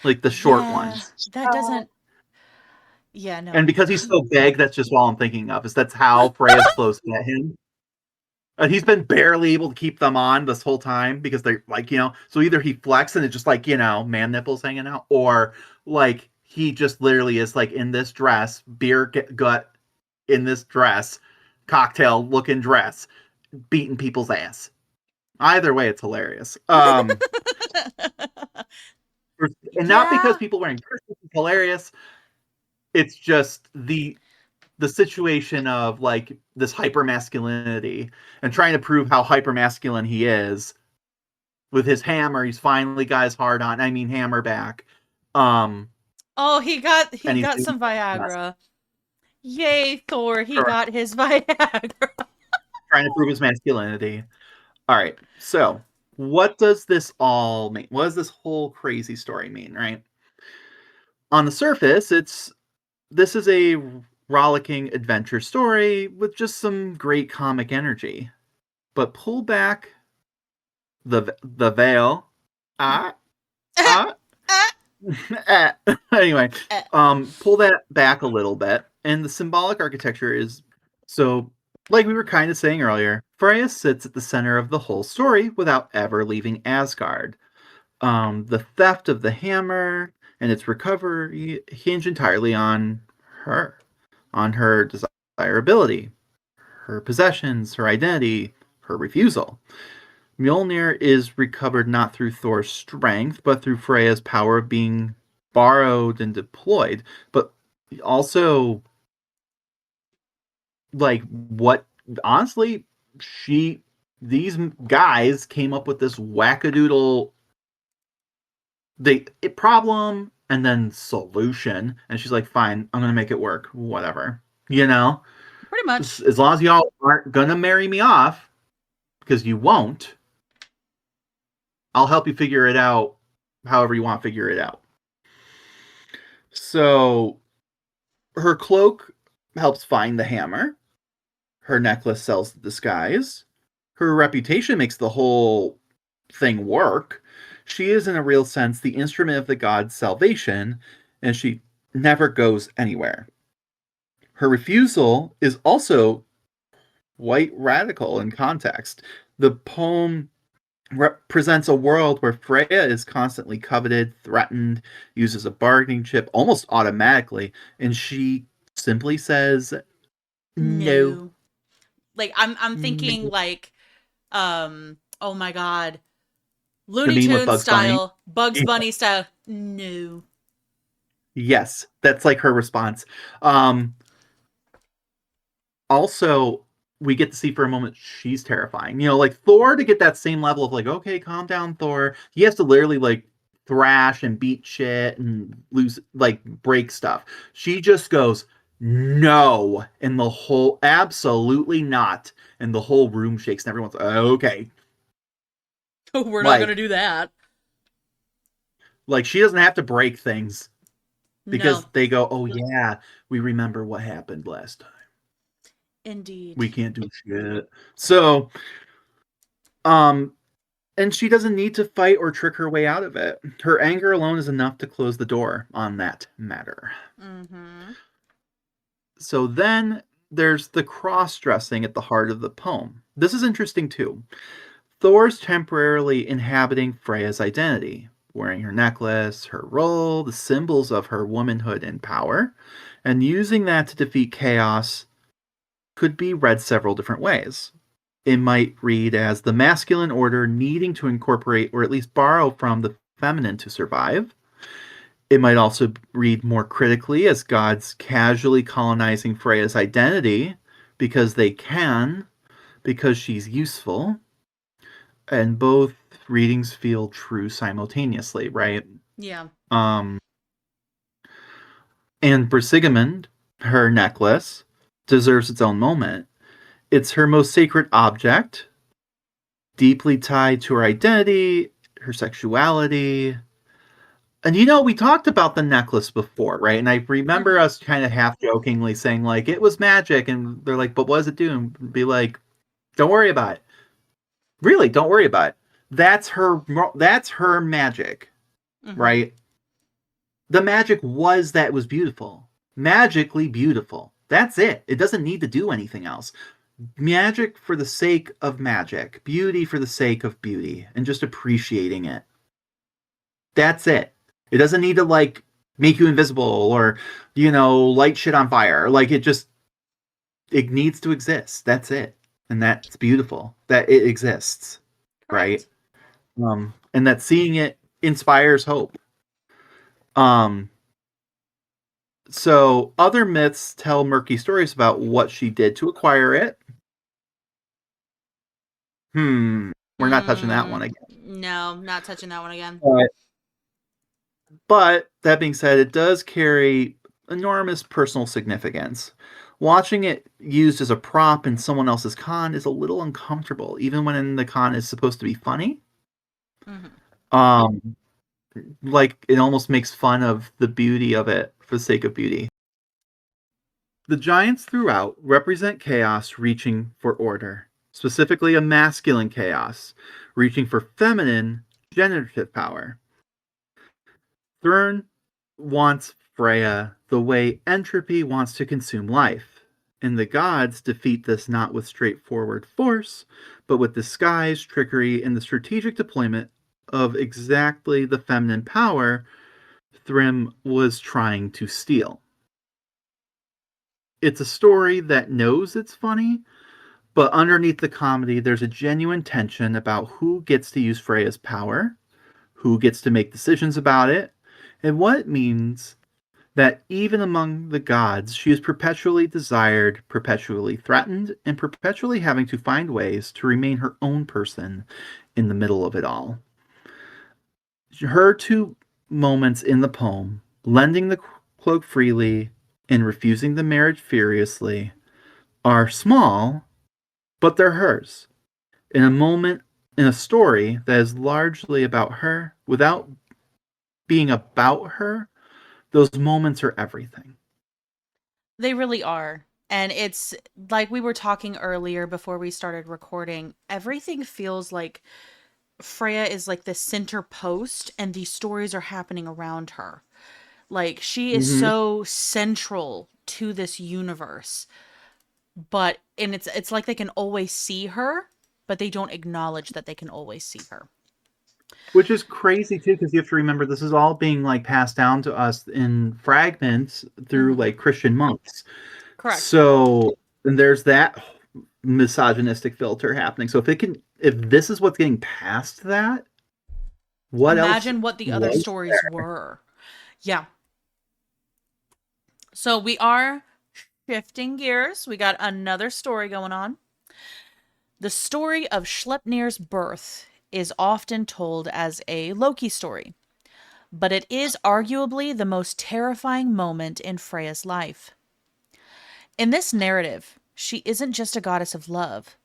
like the short Yeah, ones. that doesn't. Yeah, And no. because he's so big, that's just all I'm thinking of. Is that's how Freyja's close to him. And he's been barely able to keep them on this whole time because they're like, so either he flex and it's just like, man nipples hanging out, or like he just literally is like in this dress, beer gut in this dress, cocktail looking dress, beating people's ass. Either way, it's hilarious. And not because Yeah. people wearing dresses is hilarious. It's just the situation of like this hyper masculinity and trying to prove how hyper masculine he is with his hammer. He's finally got his hard on. I mean, hammer back. Oh, he got And he's doing some best, Viagra. Yay, Thor! He got his Viagra. trying to prove his masculinity. All right. So, what does this all mean? What does this whole crazy story mean? Right. On the surface, this is a rollicking adventure story with just some great comic energy. But pull back the veil. Ah, ah. Anyway, pull that back a little bit, and the symbolic architecture is so. Like we were kind of saying earlier, Freya sits at the center of the whole story without ever leaving Asgard. The theft of the hammer and its recovery hinge entirely on her desirability, her possessions, her identity, her refusal. Mjolnir is recovered not through Thor's strength, but through Freya's power of being borrowed and deployed. But also, like, what, honestly, these guys came up with this wackadoodle problem and then solution. And she's like, fine, I'm going to make it work. Whatever. Pretty much. As long as y'all aren't going to marry me off, because you won't, I'll help you figure it out however you want to figure it out. So her cloak helps find the hammer. Her necklace sells the disguise. Her reputation makes the whole thing work. She is, in a real sense, the instrument of the god's salvation, and she never goes anywhere. Her refusal is also quite radical in context. The poem represents a world where Freyja is constantly coveted, threatened, used as a bargaining chip almost automatically, and she simply says no. No. Like I'm thinking like oh my god. The Looney meme with Tunes Bugs Bunny. style, Bugs Bunny style. No. Yes, that's like her response. Also, we get to see for a moment she's terrifying. Like Thor, to get that same level of like, okay, calm down, Thor. He has to literally like thrash and beat shit and lose, like, break stuff. She just goes, no, and the whole, absolutely not, and the whole room shakes and everyone's okay. We're not gonna do that. Like, she doesn't have to break things because No. they go, oh yeah, we remember what happened last time. Indeed. We can't do shit. So, and she doesn't need to fight or trick her way out of it. Her anger alone is enough to close the door on that matter. Mm-hmm. So then there's the cross-dressing at the heart of the poem. This is interesting too. Thor's temporarily inhabiting Freyja's identity, wearing her necklace, her role, the symbols of her womanhood and power, and using that to defeat chaos could be read several different ways. It might read as the masculine order needing to incorporate or at least borrow from the feminine to survive. It might also read more critically as gods casually colonizing Freyja's identity because they can, because she's useful. And both readings feel true simultaneously, right? Yeah. And Brisingamond, her necklace, deserves its own moment. It's her most sacred object, deeply tied to her identity, her sexuality. And we talked about the necklace before, right? And I remember us kind of half jokingly saying, like, it was magic. And they're like, but what does it do? And be like, don't worry about it. Really, don't worry about it. That's her magic, right? The magic was that it was beautiful. Magically beautiful. That's it. It doesn't need to do anything else. Magic for the sake of magic. Beauty for the sake of beauty. And just appreciating it. That's it. It doesn't need to, like, make you invisible or, light shit on fire. Like, it needs to exist. That's it. And that's beautiful that it exists. Right? Correct. And that seeing it inspires hope. So other myths tell murky stories about what she did to acquire it. We're not touching that one again. No, not touching that one again. But that being said, it does carry enormous personal significance. Watching it used as a prop in someone else's con is a little uncomfortable, even when the con is supposed to be funny. Like, it almost makes fun of the beauty of it for the sake of beauty. The giants throughout represent chaos reaching for order, specifically a masculine chaos, reaching for feminine generative power. Thrun wants Freyja the way entropy wants to consume life, and the gods defeat this not with straightforward force, but with disguise, trickery, and the strategic deployment of exactly the feminine power Thrym was trying to steal. It's a story that knows it's funny, but underneath the comedy, there's a genuine tension about who gets to use Freyja's power, who gets to make decisions about it, and what it means that even among the gods, she is perpetually desired, perpetually threatened, and perpetually having to find ways to remain her own person in the middle of it all. Her two moments in the poem, lending the cloak freely and refusing the marriage furiously, are small, but they're hers. In a moment, in a story that is largely about her, without being about her, those moments are everything. They really are. And it's like we were talking earlier before we started recording, everything feels like Freyja is like the center post and these stories are happening around her. Like she is so central to this universe. And it's like they can always see her, but they don't acknowledge that they can always see her. Which is crazy too, because you have to remember this is all being like passed down to us in fragments through like Christian monks. Correct. So and there's that misogynistic filter happening. So if this is what's getting past that, what Imagine else what the other stories were. Yeah. So we are shifting gears. We got another story going on. The story of Schleipnir's birth is often told as a Loki story, but it is arguably the most terrifying moment in Freyja's life. In this narrative, she isn't just a goddess of love.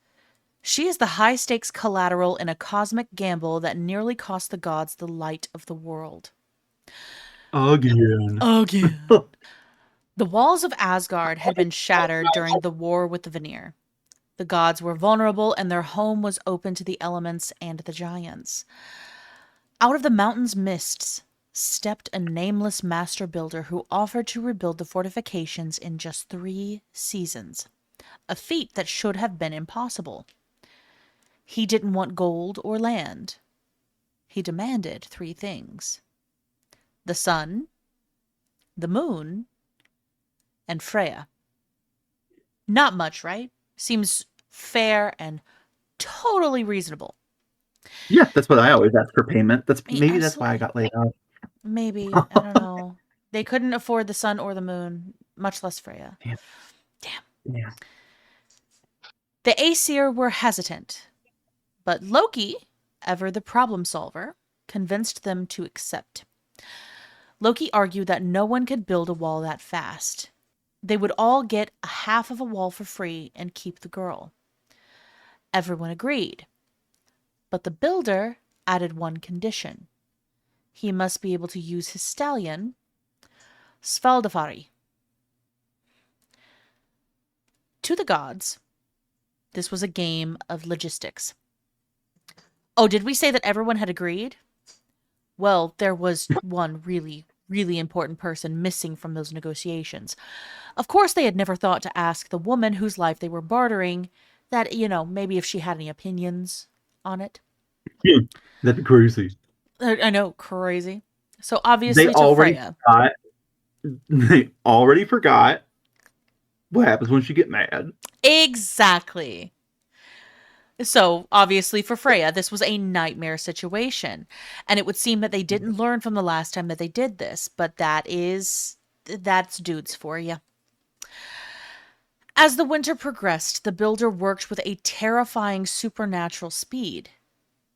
She is the high-stakes collateral in a cosmic gamble that nearly cost the gods the light of the world. Again. The walls of Asgard had been shattered during the war with the Vanir. The gods were vulnerable and their home was open to the elements and the giants. Out of the mountain's mists stepped a nameless master builder who offered to rebuild the fortifications in just 3 seasons, a feat that should have been impossible. He didn't want gold or land. He demanded 3 things: the sun, the moon, and Freyja. Not much, right? Seems fair and totally reasonable. Yeah, that's what I always ask for payment. Maybe that's why I Absolutely. got laid off. Maybe. I don't know. They couldn't afford the sun or the moon, much less Freyja. Damn. Yeah. The Aesir were hesitant, but Loki, ever the problem solver, convinced them to accept. Loki argued that no one could build a wall that fast. They would all get a half of a wall for free and keep the girl. Everyone agreed. But the builder added one condition. He must be able to use his stallion, Svaldafari. To the gods, this was a game of logistics. Oh, did we say that everyone had agreed? Well, there was one really, really important person missing from those negotiations. Of course, they had never thought to ask the woman whose life they were bartering that, maybe if she had any opinions on it. Yeah, that'd be crazy. I know, crazy. So They obviously to already Freyja. forgot. They already forgot what happens when she get mad. Exactly. So, obviously, for Freyja, this was a nightmare situation. And it would seem that they didn't learn from the last time that they did this, but that's dudes for you. As the winter progressed, the builder worked with a terrifying supernatural speed.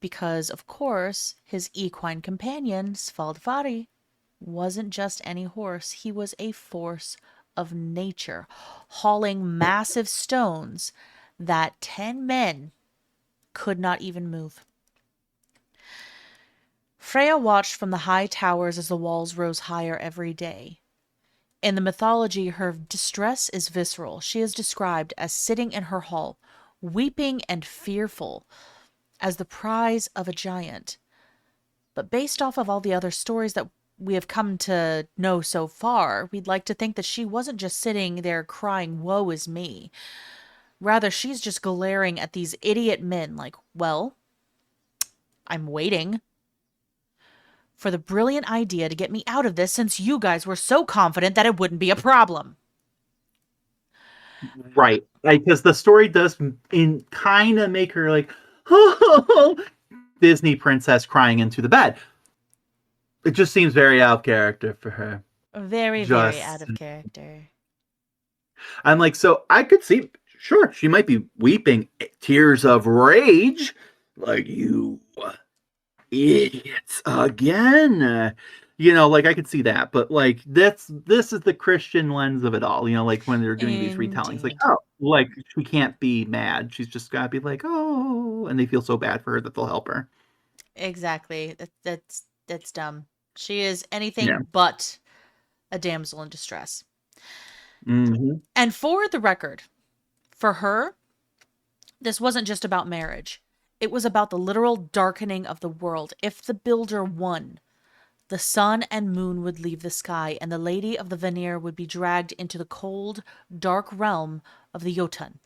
Because, of course, his equine companion, Svaldvari, wasn't just any horse, he was a force of nature, hauling massive stones that 10 men could not even move. Freyja watched from the high towers as the walls rose higher every day. In the mythology, her distress is visceral. She is described as sitting in her hall, weeping and fearful, as the prize of a giant. But based off of all the other stories that we have come to know so far, we'd like to think that she wasn't just sitting there crying, "Woe is me." Rather, she's just glaring at these idiot men like, well, I'm waiting for the brilliant idea to get me out of this since you guys were so confident that it wouldn't be a problem. Right. Because the story does in kind of make her like, oh, Disney princess crying into the bed. It just seems very out of character for her. Very, very out Just, of character. I'm like, so I could see, sure, she might be weeping tears of rage. Like, you idiots again. Like I could see that, but like this is the Christian lens of it all. Like when they're doing these retellings, like, Indeed. oh, like she can't be mad. She's just gotta be like, oh, and they feel so bad for her that they'll help her. Exactly. That's dumb. She is Yeah. anything but a damsel in distress. Hmm. And for the record, for her, this wasn't just about marriage. It was about the literal darkening of the world. If the builder won, the sun and moon would leave the sky, and the Lady of the Vanir would be dragged into the cold, dark realm of the Jotun.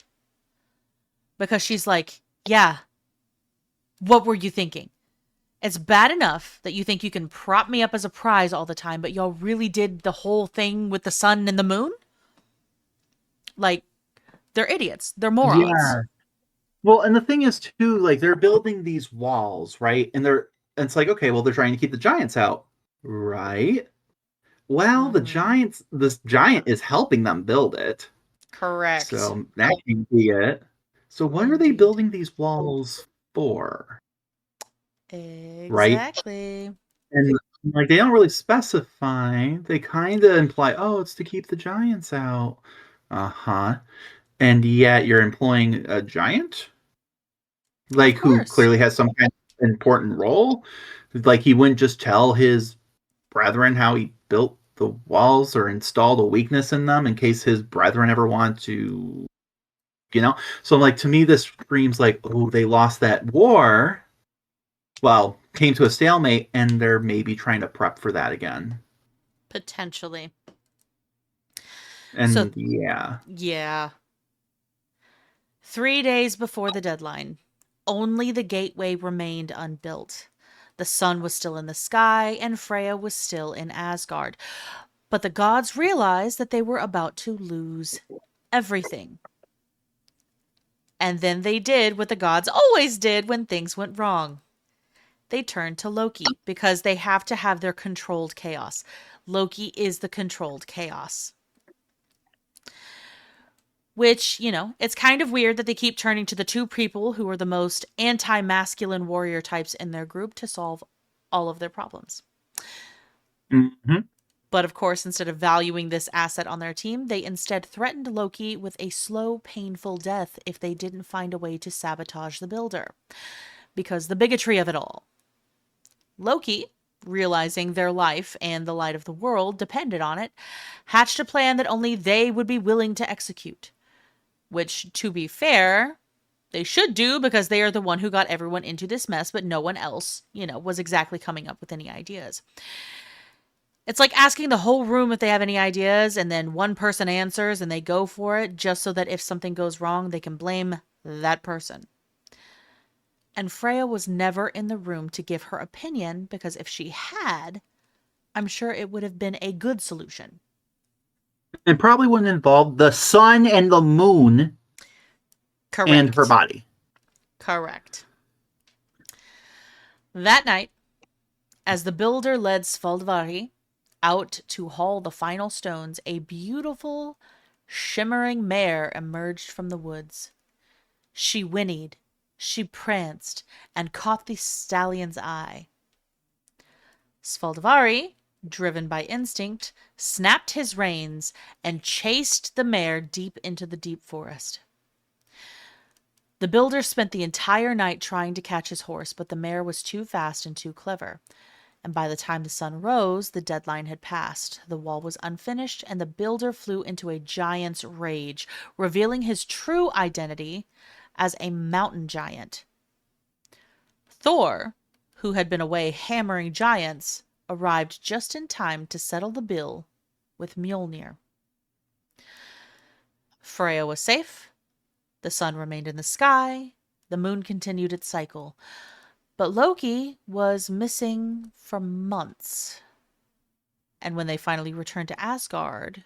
Because she's like, yeah, what were you thinking? It's bad enough that you think you can prop me up as a prize all the time, but y'all really did the whole thing with the sun and the moon? Like, they're idiots. They're morons. Yeah. Well, and the thing is too, like they're building these walls, right? And it's like, okay, well, they're trying to keep the giants out, right? Well, Mm-hmm. this giant is helping them build it. Correct. So that can be it. So what are they Indeed. building these walls for? Right? Exactly. And like they don't really specify. They kind of imply, oh, it's to keep the giants out. Uh-huh. And yet you're employing a giant? Of Like who course. clearly has some kind of important role? Like he wouldn't just tell his brethren how he built the walls or installed a weakness in them in case his brethren ever want to, so like to me this screams like, oh, they lost that war, well, came to a stalemate, and they're maybe trying to prep for that again. Potentially. So, And yeah. yeah. 3 days before the deadline, only the gateway remained unbuilt. The sun was still in the sky, and Freyja was still in Asgard. But the gods realized that they were about to lose everything. And then they did what the gods always did when things went wrong. They turned to Loki because they have to have their controlled chaos. Loki is the controlled chaos. Which, it's kind of weird that they keep turning to the two people who are the most anti masculine warrior types in their group to solve all of their problems. Mm-hmm. But of course, instead of valuing this asset on their team, they instead threatened Loki with a slow, painful death if they didn't find a way to sabotage the builder. Because the bigotry of it all. Loki, realizing their life and the light of the world depended on it, hatched a plan that only they would be willing to execute. Which, to be fair, they should do because they are the one who got everyone into this mess, but no one else, was exactly coming up with any ideas. It's like asking the whole room if they have any ideas, and then one person answers and they go for it just so that if something goes wrong, they can blame that person. And Freyja was never in the room to give her opinion because if she had, I'm sure it would have been a good solution. And probably wouldn't involve the sun and the moon Correct. and her body. Correct. That night, as the builder led Svaldvari out to haul the final stones, a beautiful, shimmering mare emerged from the woods. She whinnied, she pranced, and caught the stallion's eye. Svaldvari, driven by instinct, snapped his reins and chased the mare deep into the deep forest. The builder spent the entire night trying to catch his horse, but the mare was too fast and too clever. And by the time the sun rose, the deadline had passed. The wall was unfinished, and the builder flew into a giant's rage, revealing his true identity as a mountain giant. Thor, who had been away hammering giants, arrived just in time to settle the bill with Mjolnir. Freyja was safe. The sun remained in the sky. The moon continued its cycle. But Loki was missing for months. And when they finally returned to Asgard,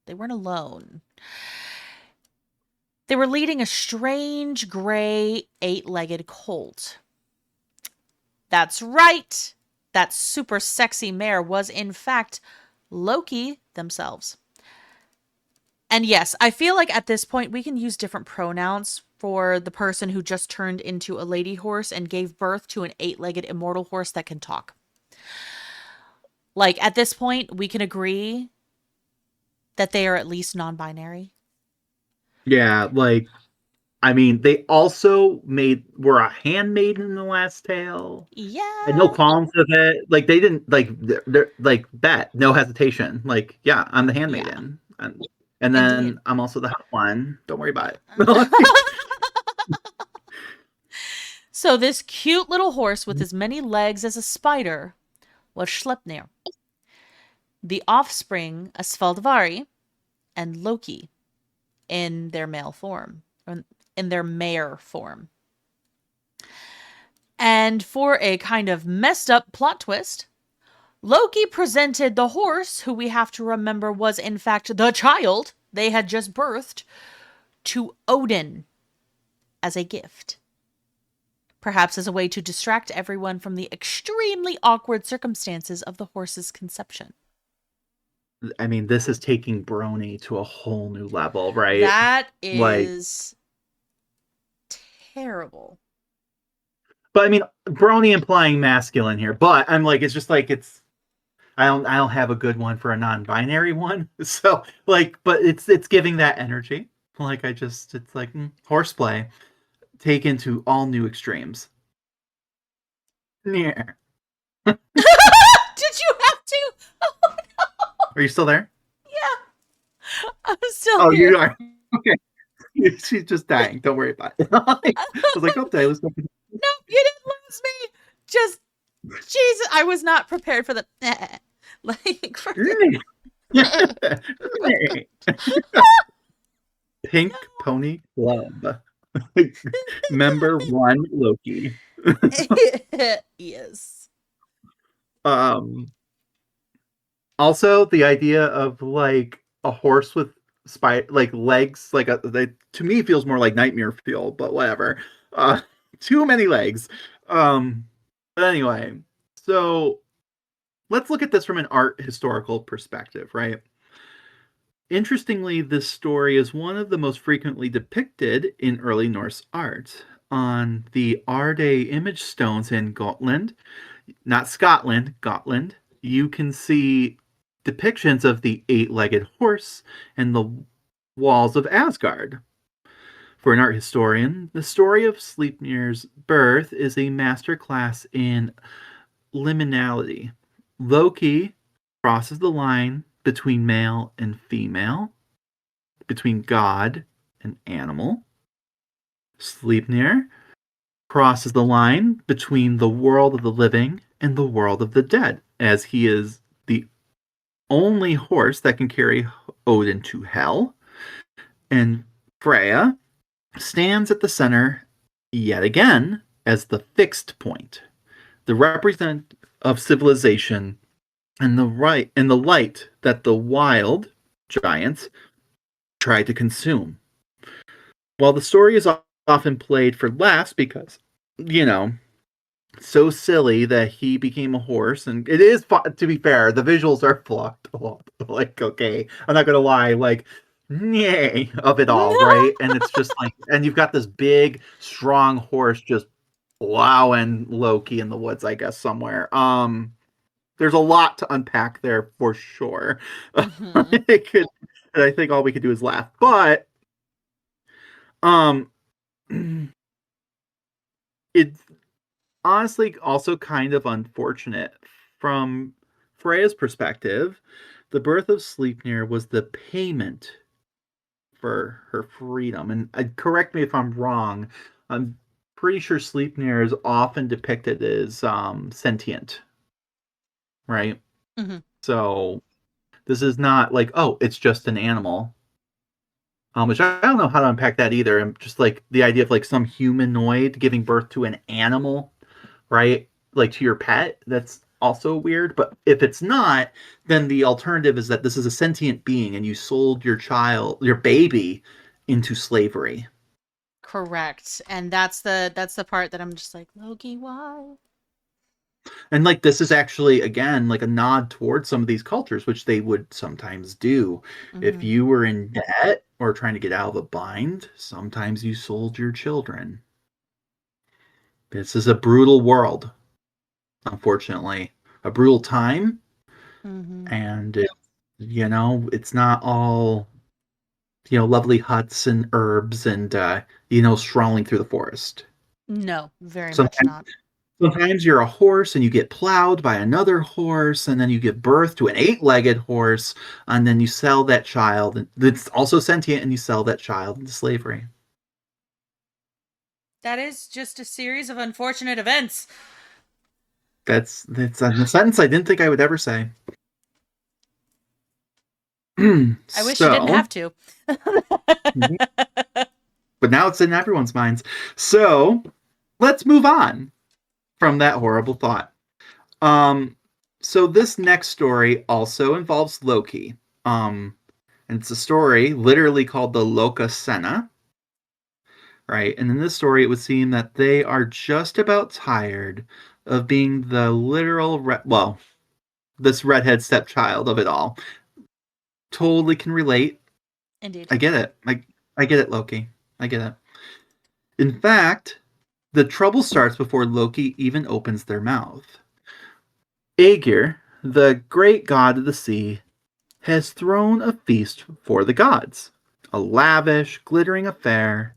they weren't alone. They were leading a strange, gray, 8-legged colt. That's right! That super sexy mare was, in fact, Loki themselves. And yes, I feel like at this point we can use different pronouns for the person who just turned into a lady horse and gave birth to an 8-legged immortal horse that can talk. Like, at this point, we can agree that they are at least non-binary. Yeah, like, I mean, they also were a handmaiden in the last tale. Yeah. And no qualms with it. Like, they didn't, like, they're like, bet, no hesitation. Like, yeah, I'm the handmaiden. Yeah. And then Indeed. I'm also the hot one. Don't worry about it. So this cute little horse with as many legs as a spider was Sleipnir, the offspring of Svaldvari and Loki in their male form, in their mare form. And for a kind of messed up plot twist, Loki presented the horse, who we have to remember was in fact the child they had just birthed, to Odin as a gift. Perhaps as a way to distract everyone from the extremely awkward circumstances of the horse's conception. I mean, this is taking Brony to a whole new level, right? That is terrible. But I mean, Brony implying masculine here. But I'm like, it's just like I don't have a good one for a non-binary one. So like, but it's giving that energy. Like it's like horseplay taken to all new extremes. Yeah. Did you have to? Oh no. Are you still there? Yeah. I'm still here. You are. Okay. She's just dying. Don't worry about it. I was like, oh, did I lose something? No, you didn't lose me. Just, Jesus, I was not prepared for the, like, for Pink Pony Club. Member 1 Loki. Yes. Also, the idea of like a horse with like legs, like to me feels more like Nightmare Fuel, but whatever. Too many legs. But anyway, so let's look at this from an art historical perspective, right? Interestingly, this story is one of the most frequently depicted in early Norse art. On the Ardé image stones in Gotland, not Scotland, Gotland, you can see depictions of the 8-legged horse and the walls of Asgard. For an art historian, the story of Sleipnir's birth is a masterclass in liminality. Loki crosses the line between male and female, between God and animal. Sleipnir crosses the line between the world of the living and the world of the dead. as he is the only horse that can carry Odin to hell. And Freyja stands at the center yet again as the fixed point, the represent of civilization and the light that the wild giants try to consume. While the story is often played for laughs because, you know, so silly that he became a horse, and it is, to be fair, the visuals are fucked up. Like, okay, I'm not gonna lie, like, nay, of it all, right? And it's just like, and you've got this big, strong horse just plowing Loki in the woods, I guess, somewhere. There's a lot to unpack there for sure. Mhm. It could, and I think all we could do is laugh, but um, it's honestly also kind of unfortunate from Freya's perspective. The birth of Sleipnir was the payment for her freedom. And correct me if I'm wrong. I'm pretty sure Sleipnir is often depicted as sentient, right? Mhm. So this is not like, oh, it's just an animal. Which I don't know how to unpack that either. And just like the idea of like some humanoid giving birth to an animal, right? Like to your pet, that's also weird. But if it's not, then the alternative is that this is a sentient being and you sold your baby into slavery. Correct. And that's the part that I'm just like, Loki, why? And like this is actually again like a nod towards some of these cultures, which they would sometimes do. If Mhm. you were in debt or trying to get out of a bind, sometimes you sold your children. This is a brutal world, unfortunately. A brutal time, Mhm. and it's not all lovely huts and herbs and strolling through the forest. No, very much Sometimes not. sometimes you're a horse and you get plowed by another horse, and then you give birth to an eight-legged horse, and then you sell that child that's also sentient, and you sell that child into slavery. That is just a series of unfortunate events. That's a sentence I didn't think I would ever say. I wish you didn't So, have to. but now it's in everyone's minds. So, let's move on from that horrible thought. Um, so this next story also involves Loki. And it's a story literally called the Loka Senna, right? And in this story, it would seem that they are just about tired of being the literal, this redhead stepchild of it all. Totally can relate. Indeed. I get it. I get it, Loki. I get it. In fact, the trouble starts before Loki even opens their mouth. Aegir, the great god of the sea, has thrown a feast for the gods. A lavish, glittering affair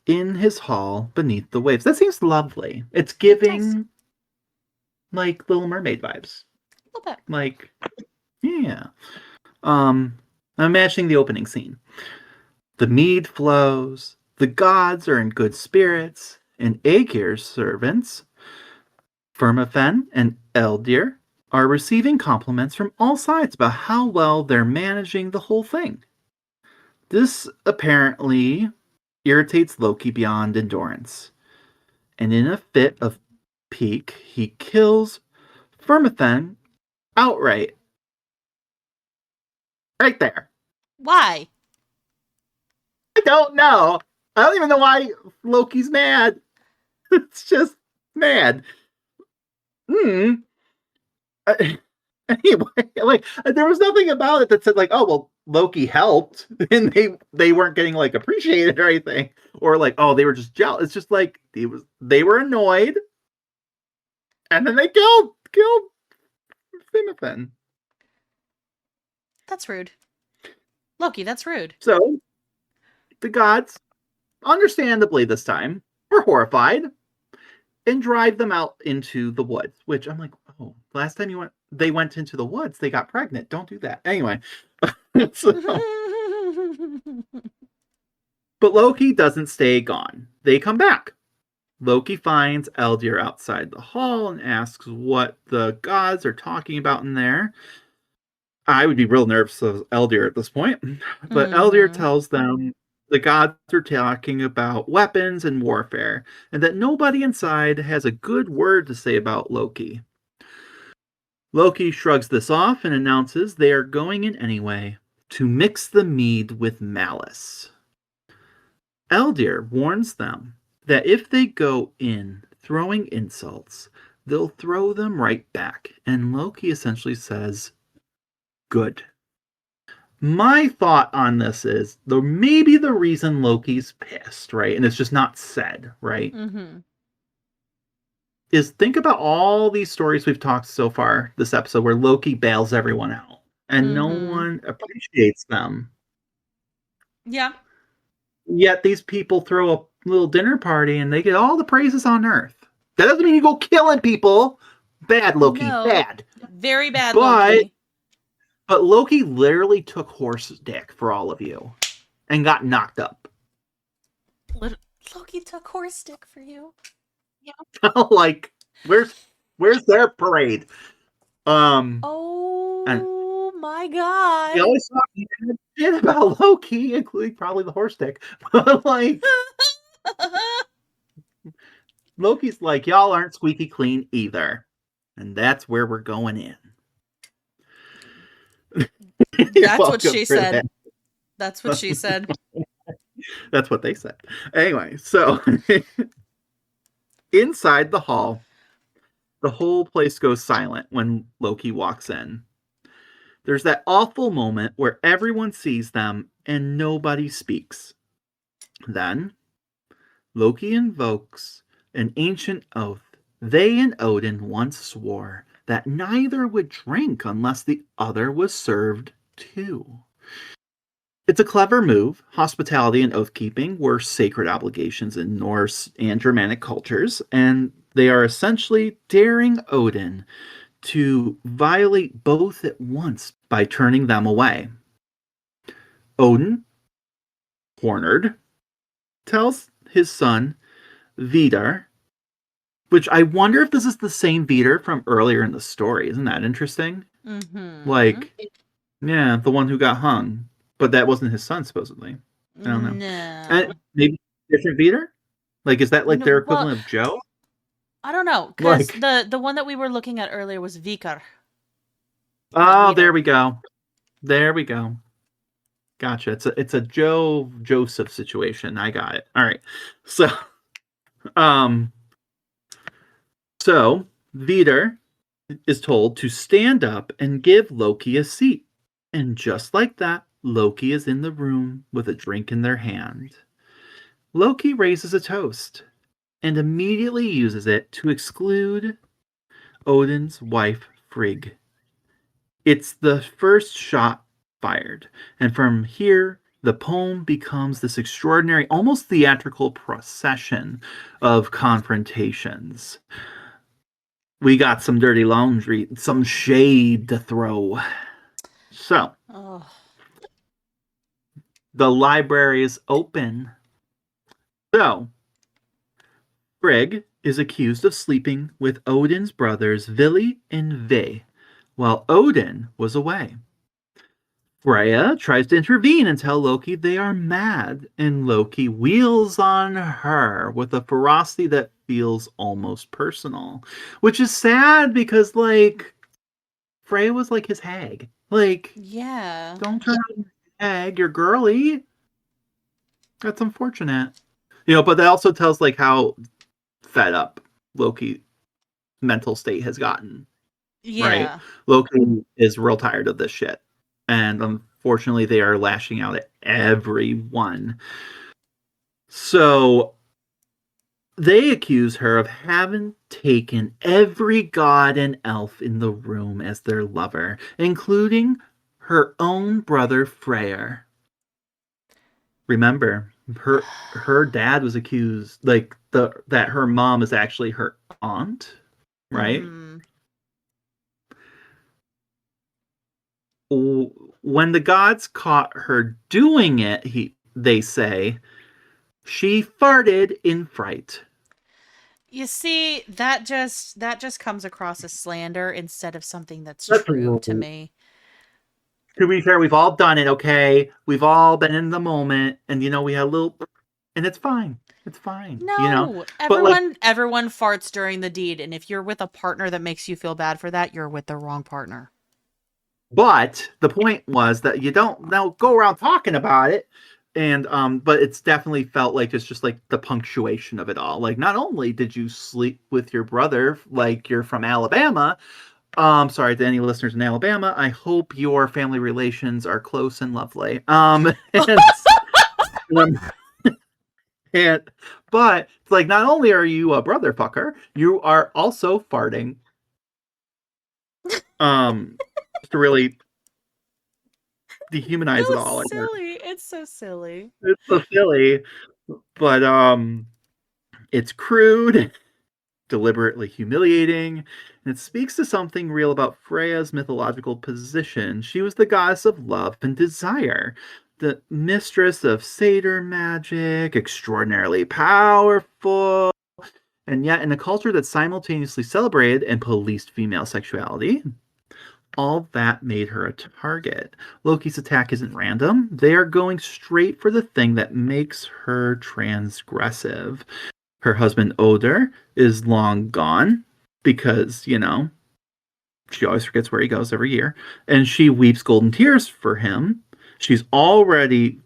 in his hall beneath the waves. That seems lovely. It's It does. giving like Little Mermaid vibes. A little bit. Like, yeah. I'm imagining the opening scene. The mead flows, the gods are in good spirits, and Aegir's servants, Firmafen and Eldir, are receiving compliments from all sides about how well they're managing the whole thing. This apparently irritates Loki beyond endurance, and in a fit of pique, he kills Firmathen outright. Right there. Why? I don't know. I don't even know why Loki's mad. It's just mad. Hmm. Anyway, like there was nothing about it that said like, oh well, Loki helped, and they weren't getting like appreciated or anything, or like, oh, they were just jealous. It's just like they were annoyed, and then they killed Finnegan. That's rude. Loki, that's rude. So the gods, understandably this time, were horrified and drive them out into the woods. Which I'm like, oh, last time they went into the woods, they got pregnant. Don't do that. Anyway, so, but Loki doesn't stay gone. They come back. Loki finds Eldir outside the hall and asks what the gods are talking about in there. I would be real nervous of Eldir at this point. But Eldir Mm-hmm. tells them the gods are talking about weapons and warfare, and that nobody inside has a good word to say about Loki. Loki shrugs this off and announces they are going in anyway to mix the mead with malice. Eldir warns them that if they go in throwing insults, they'll throw them right back, and Loki essentially says, good. My thought on this is maybe the reason Loki's pissed, right, and it's just not said, right, Mm-hmm. is think about all these stories we've talked so far this episode where Loki bails everyone out and no Mm-hmm. one appreciates them. Yeah. Yet these people throw a little dinner party and they get all the praises on earth. That doesn't mean you go killing people. Bad, Loki, No. bad. Very bad, But Loki. But Loki literally took horse dick for all of you and got knocked up. Loki took horse stick for you. Like, where's their parade? Oh And my god. we always talk shit about Loki, including probably the horse dick. But like, Loki's like, y'all aren't squeaky clean either, and that's where we're going in. That's what she said. That. That's what she said. That's what they said. Anyway, so inside the hall, the whole place goes silent when Loki walks in. There's that awful moment where everyone sees them and nobody speaks. Then, Loki invokes an ancient oath they and Odin once swore that neither would drink unless the other was served too. It's a clever move. Hospitality and oath-keeping were sacred obligations in Norse and Germanic cultures, and they are essentially daring Odin to violate both at once by turning them away. Odin, cornered, tells his son Vidar, which I wonder if this is the same Vidar from earlier in the story. Isn't that interesting? Mm-hmm. Like, yeah, the one who got hung. But that wasn't his son, supposedly. I don't know. No. And maybe different Vidar? Like, is that like their equivalent of Joe? I don't know, because Like, the one that we were looking at earlier was Vikar. oh, there we go. There we go. Gotcha. It's a Joe Joseph situation. I got it. All right. So Vidar is told to stand up and give Loki a seat. And just like that, Loki is in the room with a drink in their hand. Loki raises a toast and immediately uses it to exclude Odin's wife, Frigg. It's the first shot fired, and from here, the poem becomes this extraordinary, almost theatrical procession of confrontations. We got some dirty laundry, some shade to throw. So, the library is open. So, Frigg is accused of sleeping with Odin's brothers Vili and Ve while Odin was away. Freyja tries to intervene and tell Loki they are mad, and Loki wheels on her with a ferocity that feels almost personal, which is sad because, like, Freyja was like his hag. Like, yeah, don't turn on your hag, you're girly. That's unfortunate. You know, but that also tells, like, how fed up Loki's mental state has gotten. yeah. Right? Loki is real tired of this shit. And unfortunately, they are lashing out at everyone. So they accuse her of having taken every god and elf in the room as their lover, including her own brother Freyr. Remember, her dad was accused, like, that her mom is actually her aunt, right? Mm-hmm. When the gods caught her doing it, they say, she farted in fright. You see, that just comes across as slander instead of something that's That's true to me. to be fair, we've all done it, okay? We've all been in the moment, and we had a little, and it's fine. It's fine. No, But like, everyone farts during the deed, and if you're with a partner that makes you feel bad for that, you're with the wrong partner. but the point was that you don't now go around talking about it, and but it's definitely felt like it's just like the punctuation of it all. Like, not only did you sleep with your brother, like you're from Alabama. Sorry to any listeners in Alabama. I hope your family relations are close and lovely. Um, and but it's like not only are you a brother fucker, you are also farting. Just to really dehumanize it So all, I guess. silly. It's so silly. It's so silly, but it's crude, deliberately humiliating, and it speaks to something real about Freyja's mythological position. She was the goddess of love and desire, the mistress of satyr magic, extraordinarily powerful, and yet in a culture that simultaneously celebrated and policed female sexuality. All that made her a target. Loki's attack isn't random. They are going straight for the thing that makes her transgressive. Her husband Oder is long gone because, she always forgets where he goes every year. And she weeps golden tears for him. She's already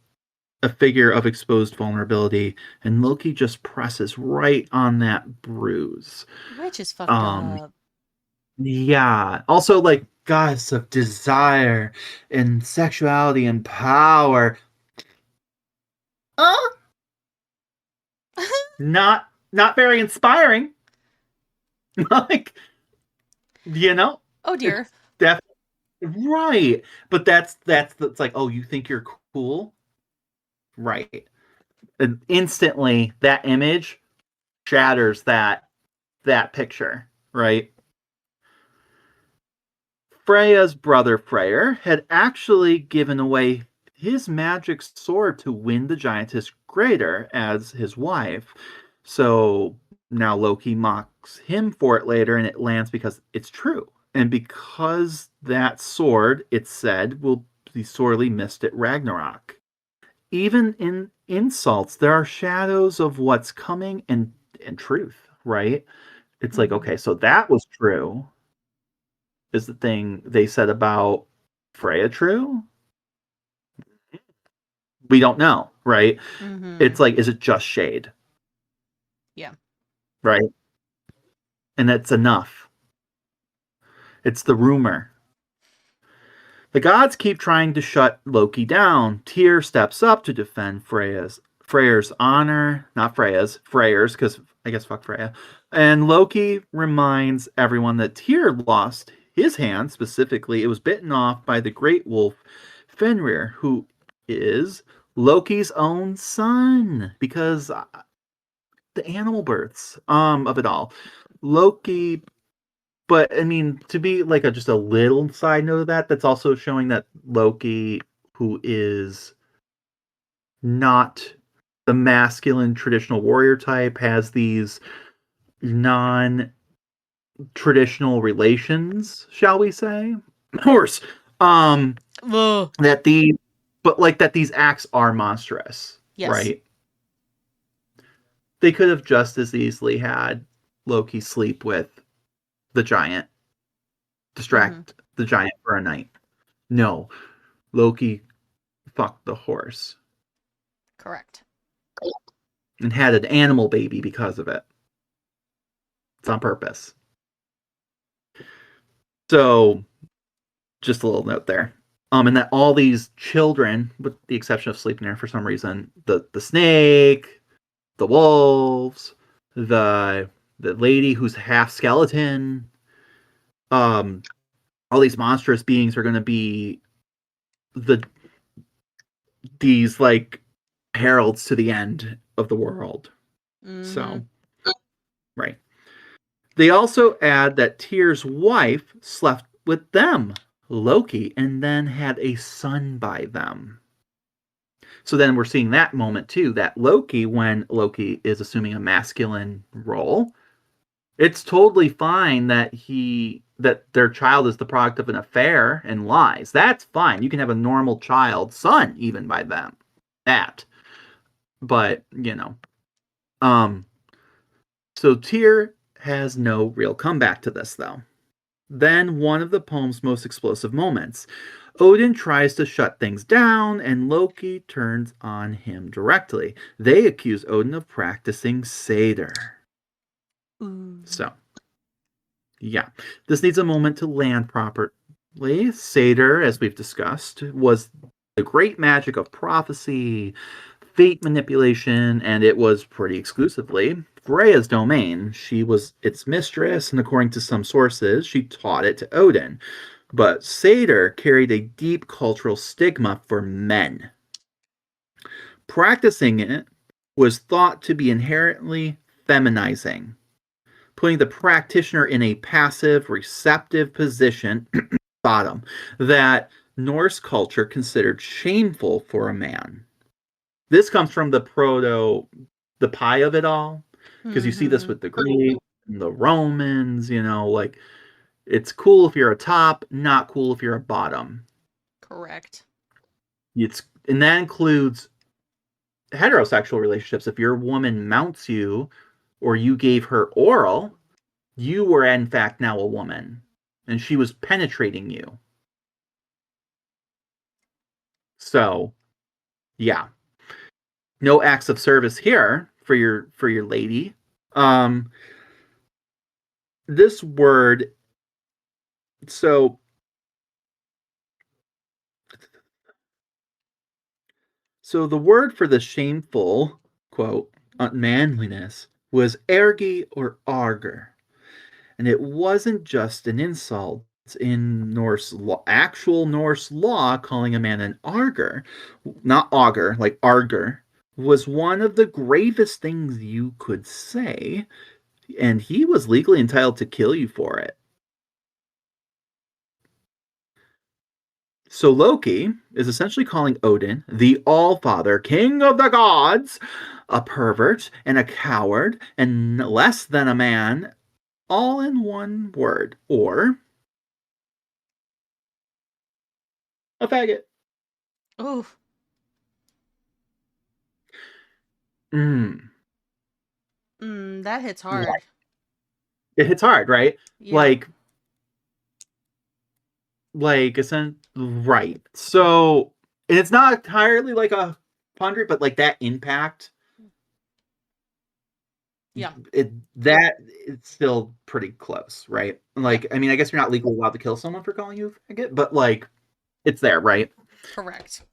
a figure of exposed vulnerability, and Loki just presses right on that bruise. Which is fucked Um, up. yeah. Also, like, goddess of desire and sexuality and power. Uh, not very inspiring. Like, Oh dear. it's definitely right. But that's like, oh, you think you're cool? Right. And instantly that image shatters that picture, right? Freya's brother Freyr had actually given away his magic sword to win the giantess Greater as his wife. So now Loki mocks him for it later, and it lands because it's true. And because that sword, it's said, will be sorely missed at Ragnarok. Even in insults, there are shadows of what's coming and truth, right? It's like, Mhm. okay, so that was true. Is the thing they said about Freya true? We don't know, right? It's Mhm. like, is it just shade, Yeah. right? And that's enough. It's the rumor. The gods keep trying to shut Loki down. Tyr steps up to defend Freyr's honor, not Freyr's, because I guess fuck Freya. And Loki reminds everyone that Tyr lost his hand, specifically. It was bitten off by the great wolf Fenrir, who is Loki's own son, because the animal births of it all. Loki, but I mean, to be like just a little side note of that, that's also showing that Loki, who is not the masculine traditional warrior type, has these non traditional relations, shall we say? Of course. Um Ugh. that the but like that these acts are monstrous, Yes. right? They could have just as easily had Loki sleep with the giant, Mhm. distract the giant for a night. No, Loki fucked the horse Correct. and had an animal baby because of it. It's on purpose. So, just a little note there. And that all these children, with the exception of Sleipnir for some reason, the snake, the wolves, the the lady who's half skeleton, um, all these monstrous beings are going to be the these like heralds to the end of the world. Mhm. So, right. They also add that Tyr's wife slept with them, Loki, and then had a son by them. So then we're seeing that moment too, that Loki, when Loki is assuming a masculine role, It's totally fine that their child is the product of an affair and lies. That's fine. You can have a normal child, son, even by them. That. But, Um so Tyr has no real comeback to this though. Then one of the poem's most explosive moments. Odin tries to shut things down, and Loki turns on him directly. They accuse Odin of practicing Seder. Ooh. So, yeah. This needs a moment to land properly. Seder, as we've discussed, was the great magic of prophecy, fate manipulation, and it was pretty exclusively Freyja's domain. She was its mistress, and according to some sources, she taught it to Odin. But Seder carried a deep cultural stigma for men. Practicing it was thought to be inherently feminizing, putting the practitioner in a passive, receptive position, bottom, that Norse culture considered shameful for a man. This comes from the pie of it all, because you see this with the Greeks and the Romans, like it's cool if you're a top, not cool if you're a bottom. Correct. And that includes heterosexual relationships. If your woman mounts you or you gave her oral, you were in fact now a woman and she was penetrating you. So, yeah. No acts of service here for your lady. This word, so the word for the shameful, quote, unmanliness was ergi or arger. And it wasn't just an insult in Norse law, actual Norse law, calling a man an arger, not auger, like arger, was one of the gravest things you could say, and he was legally entitled to kill you for it. So Loki is essentially calling Odin, the All-Father, King of the Gods, a pervert and a coward and less than a man, all in one word, or a faggot. Ooh. Mm. That hits hard. It hits hard, right? Yeah. Right. So it's not entirely like a pondering, but like that impact. Yeah. It's still pretty close, right? Like, I mean, I guess you're not legally allowed to kill someone for calling you a faggot, but like, it's there, right? Correct.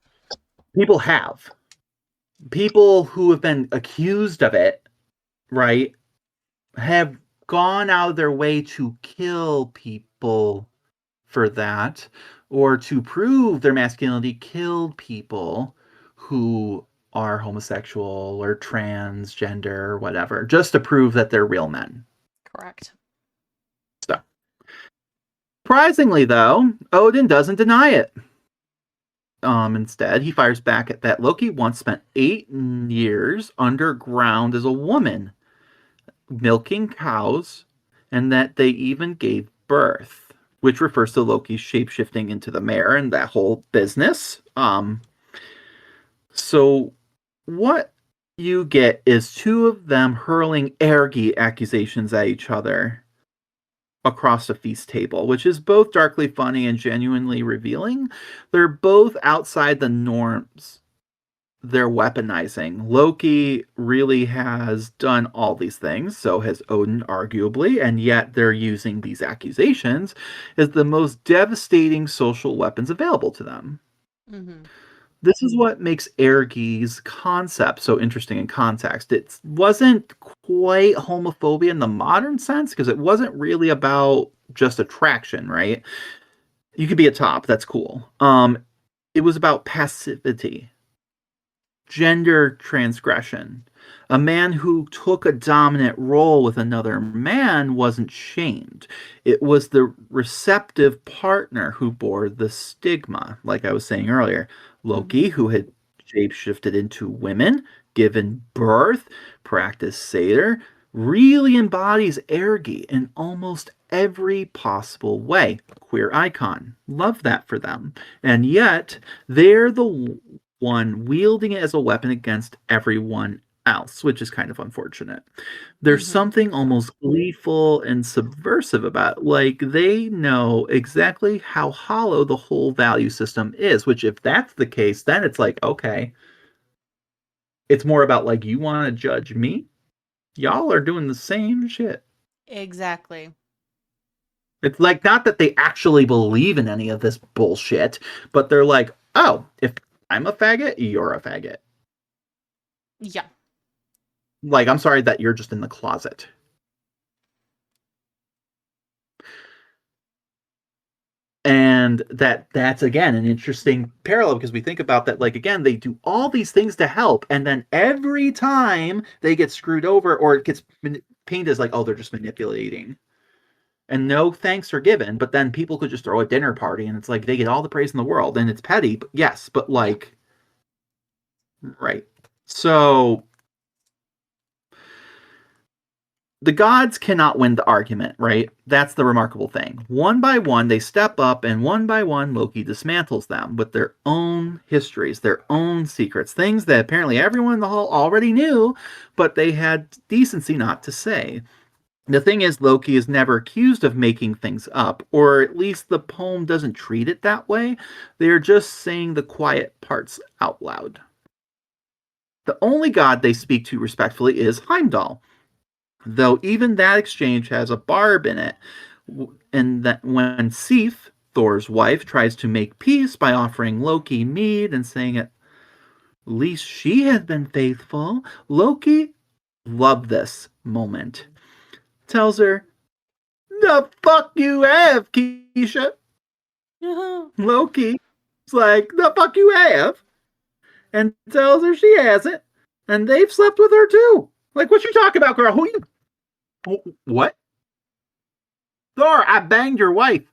People who have been accused of it, right, have gone out of their way to kill people for that, or to prove their masculinity, killed people who are homosexual or transgender or whatever, just to prove that they're real men. Correct. So, surprisingly, though, Odin doesn't deny it. Instead, he fires back at that Loki once spent 8 years underground as a woman, milking cows, and that they even gave birth, which refers to Loki's shapeshifting into the mare and that whole business. So what you get is two of them hurling ergi accusations at each other across a feast table, which is both darkly funny and genuinely revealing. They're both outside the norms they're weaponizing. Loki really has done all these things, so has Odin, arguably, and yet they're using these accusations as the most devastating social weapons available to them. Mm-hmm. This is what makes Ergi's concept so interesting in context. It wasn't quite homophobia in the modern sense, because it wasn't really about just attraction, right? You could be a top, that's cool. It was about passivity, gender transgression. A man who took a dominant role with another man wasn't shamed. It was the receptive partner who bore the stigma, like I was saying earlier. Loki, who had shapeshifted into women, given birth, practiced Seder, really embodies Ergi in almost every possible way. Queer icon. Love that for them. And yet, they're the one wielding it as a weapon against everyone else, which is kind of unfortunate. There's Mm-hmm. something almost gleeful and subversive about it. Like, they know exactly how hollow the whole value system is, which, if that's the case, then it's like, okay, it's more about, like, you want to judge me? Y'all are doing the same shit. Exactly. It's like, not that they actually believe in any of this bullshit, but they're like, oh, if I'm a faggot, you're a faggot. Yeah. Like, I'm sorry that you're just in the closet. And that's again an interesting parallel, because we think about that, like, again, they do all these things to help, and then every time they get screwed over, or it gets painted as like, oh, they're just manipulating, and no thanks are given. But then people could just throw a dinner party, and it's like they get all the praise in the world, and it's petty, but yes, but like, right. So the gods cannot win the argument, right? That's the remarkable thing. One by one, they step up, and one by one, Loki dismantles them with their own histories, their own secrets, things that apparently everyone in the hall already knew, but they had decency not to say. The thing is, Loki is never accused of making things up, or at least the poem doesn't treat it that way. They're just saying the quiet parts out loud. The only god they speak to respectfully is Heimdall, though even that exchange has a barb in it. And that when Sif, Thor's wife, tries to make peace by offering Loki mead and saying at least she had been faithful, Loki loved this moment. Tells her, the fuck you have, Keisha. Loki's like, the fuck you have? And tells her she hasn't. And they've slept with her too. Like, what you talking about, girl? Who you? What? Thor, I banged your wife.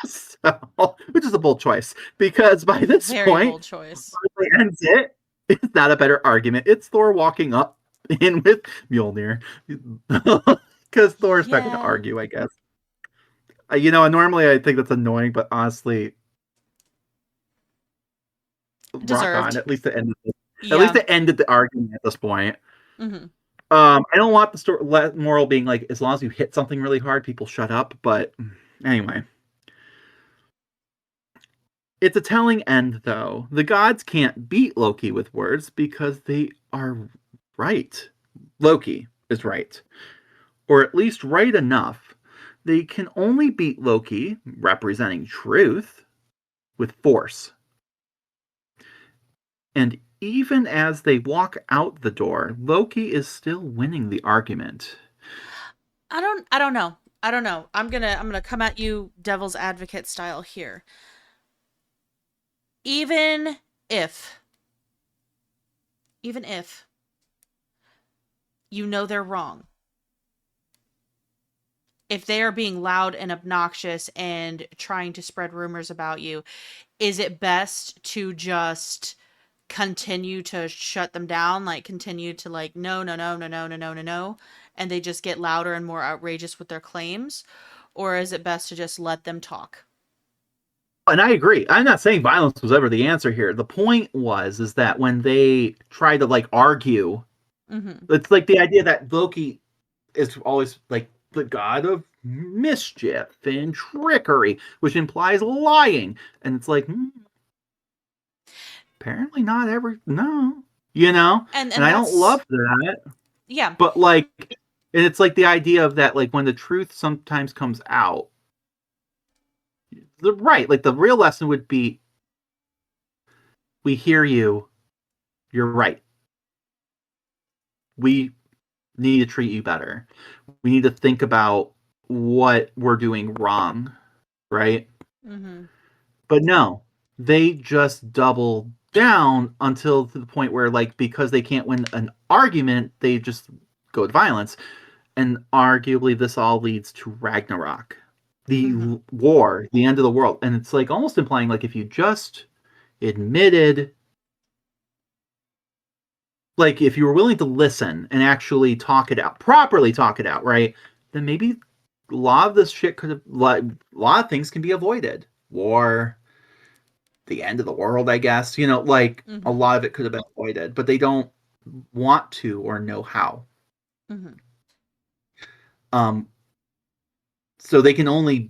So, which is a bold choice, because by this Very point, bold choice. ends it. It's not a better argument. It's Thor walking up in with Mjolnir, because Thor's not going to Yeah. argue, I guess. Normally I think that's annoying, but honestly, rock on. Deserved. At least Yeah. it ended the argument at this point. Mm-hmm. I don't want the story moral being like, as long as you hit something really hard, people shut up. But anyway, it's a telling end, though. The gods can't beat Loki with words because they are right. Loki is right, or at least right enough. They can only beat Loki, representing truth, with force. And even as they walk out the door, Loki is still winning the argument. I don't know. I don't know. I'm gonna come at you devil's advocate style here. Even if even if you know they're wrong, if they are being loud and obnoxious and trying to spread rumors about you, is it best to just continue to shut them down, like continue to like no no no no no no no no no, and they just get louder and more outrageous with their claims, or is it best to just let them talk? And I agree. I'm not saying violence was ever the answer here. The point is that when they try to like argue, Mm-hmm. it's like the idea that Loki is always like the god of mischief and trickery, which implies lying. And it's like, apparently not every, no, and and and I don't that's love that. yeah. But like, and it's like the idea of that, like when the truth sometimes comes out, like the real lesson would be, we hear you, you're right. We need to treat you better. We need to think about what we're doing wrong, right? Mm-hmm. But no, they just double down until to the point where, like, because they can't win an argument, they just go to violence. And arguably, this all leads to Ragnarok, the Mm-hmm. war, the end of the world. And it's like almost implying, like, if you just admitted like if you were willing to listen and actually talk it out, properly talk it out, right? Then maybe a lot of this shit could have, like, a lot of things can be avoided. War, the end of the world, I guess. Like a Mm-hmm. lot of it could have been avoided, but they don't want to or know how. Mm-hmm. Um, so they can only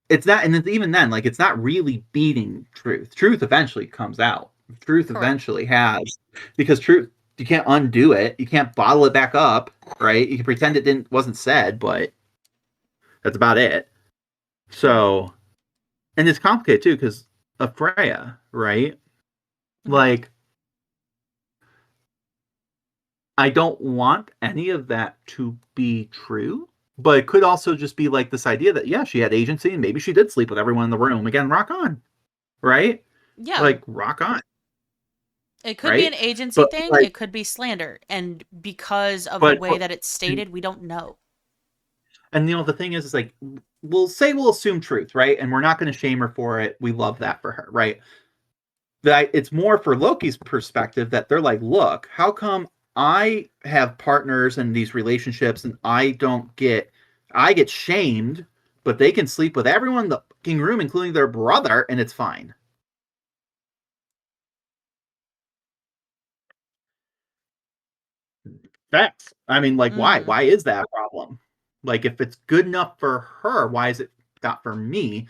it's not, and it's, even then, like it's not really beating truth. Truth eventually comes out. Truth Correct. eventually has because truth you can't undo it. You can't bottle it back up, right? You can pretend it didn't wasn't said, but that's about it. Mm-hmm. So, and it's complicated too because of Freya, right? Mm-hmm. Like I don't want any of that to be true, but it could also just be like this idea that yeah, she had agency and maybe she did sleep with everyone in the room. Again, rock on, right? Yeah. Like rock on, It could be an right? agency But thing, like, it could be slander. And because of the but way that it's stated, we don't know. and the thing is like we'll assume truth, right? And we're not going to shame her for it. We love that for her, right? That it's more for Loki's perspective that they're like, look, how come I have partners in these relationships and I get shamed, but they can sleep with everyone in the fucking room, including their brother, and it's fine. Facts. I mean, like, why? Mm-hmm. Why is that a problem? Like, if it's good enough for her, why is it not for me?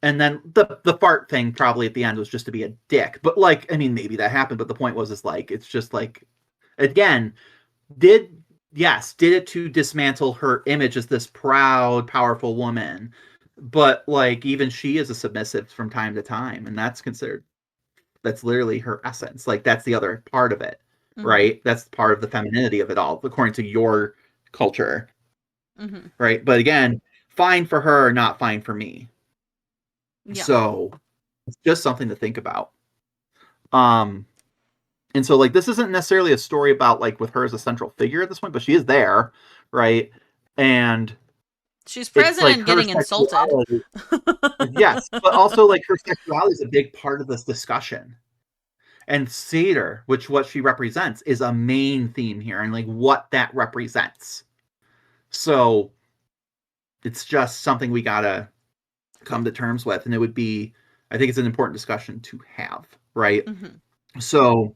And then the fart thing probably at the end was just to be a dick. But like, I mean, maybe that happened, but the point was is like it's just like again, did did it to dismantle her image as this proud, powerful woman. But like even she is a submissive from time to time, and that's literally her essence. Like that's the other part of it, Mm-hmm. right? That's part of the femininity of it all, according to your culture, Mm-hmm. right? But again, fine for her, not fine for me. Yeah. So it's just something to think about. Um, and so like this isn't necessarily a story about like with her as a central figure at this point, but she is there, right? And She's it's present like and her getting insulted. sexuality, yes, but also like her sexuality is a big part of this discussion. And Seder, which what she represents, is a main theme here, and like what that represents. So it's just something we gotta come to terms with, and I think it's an important discussion to have, right? Mm-hmm. So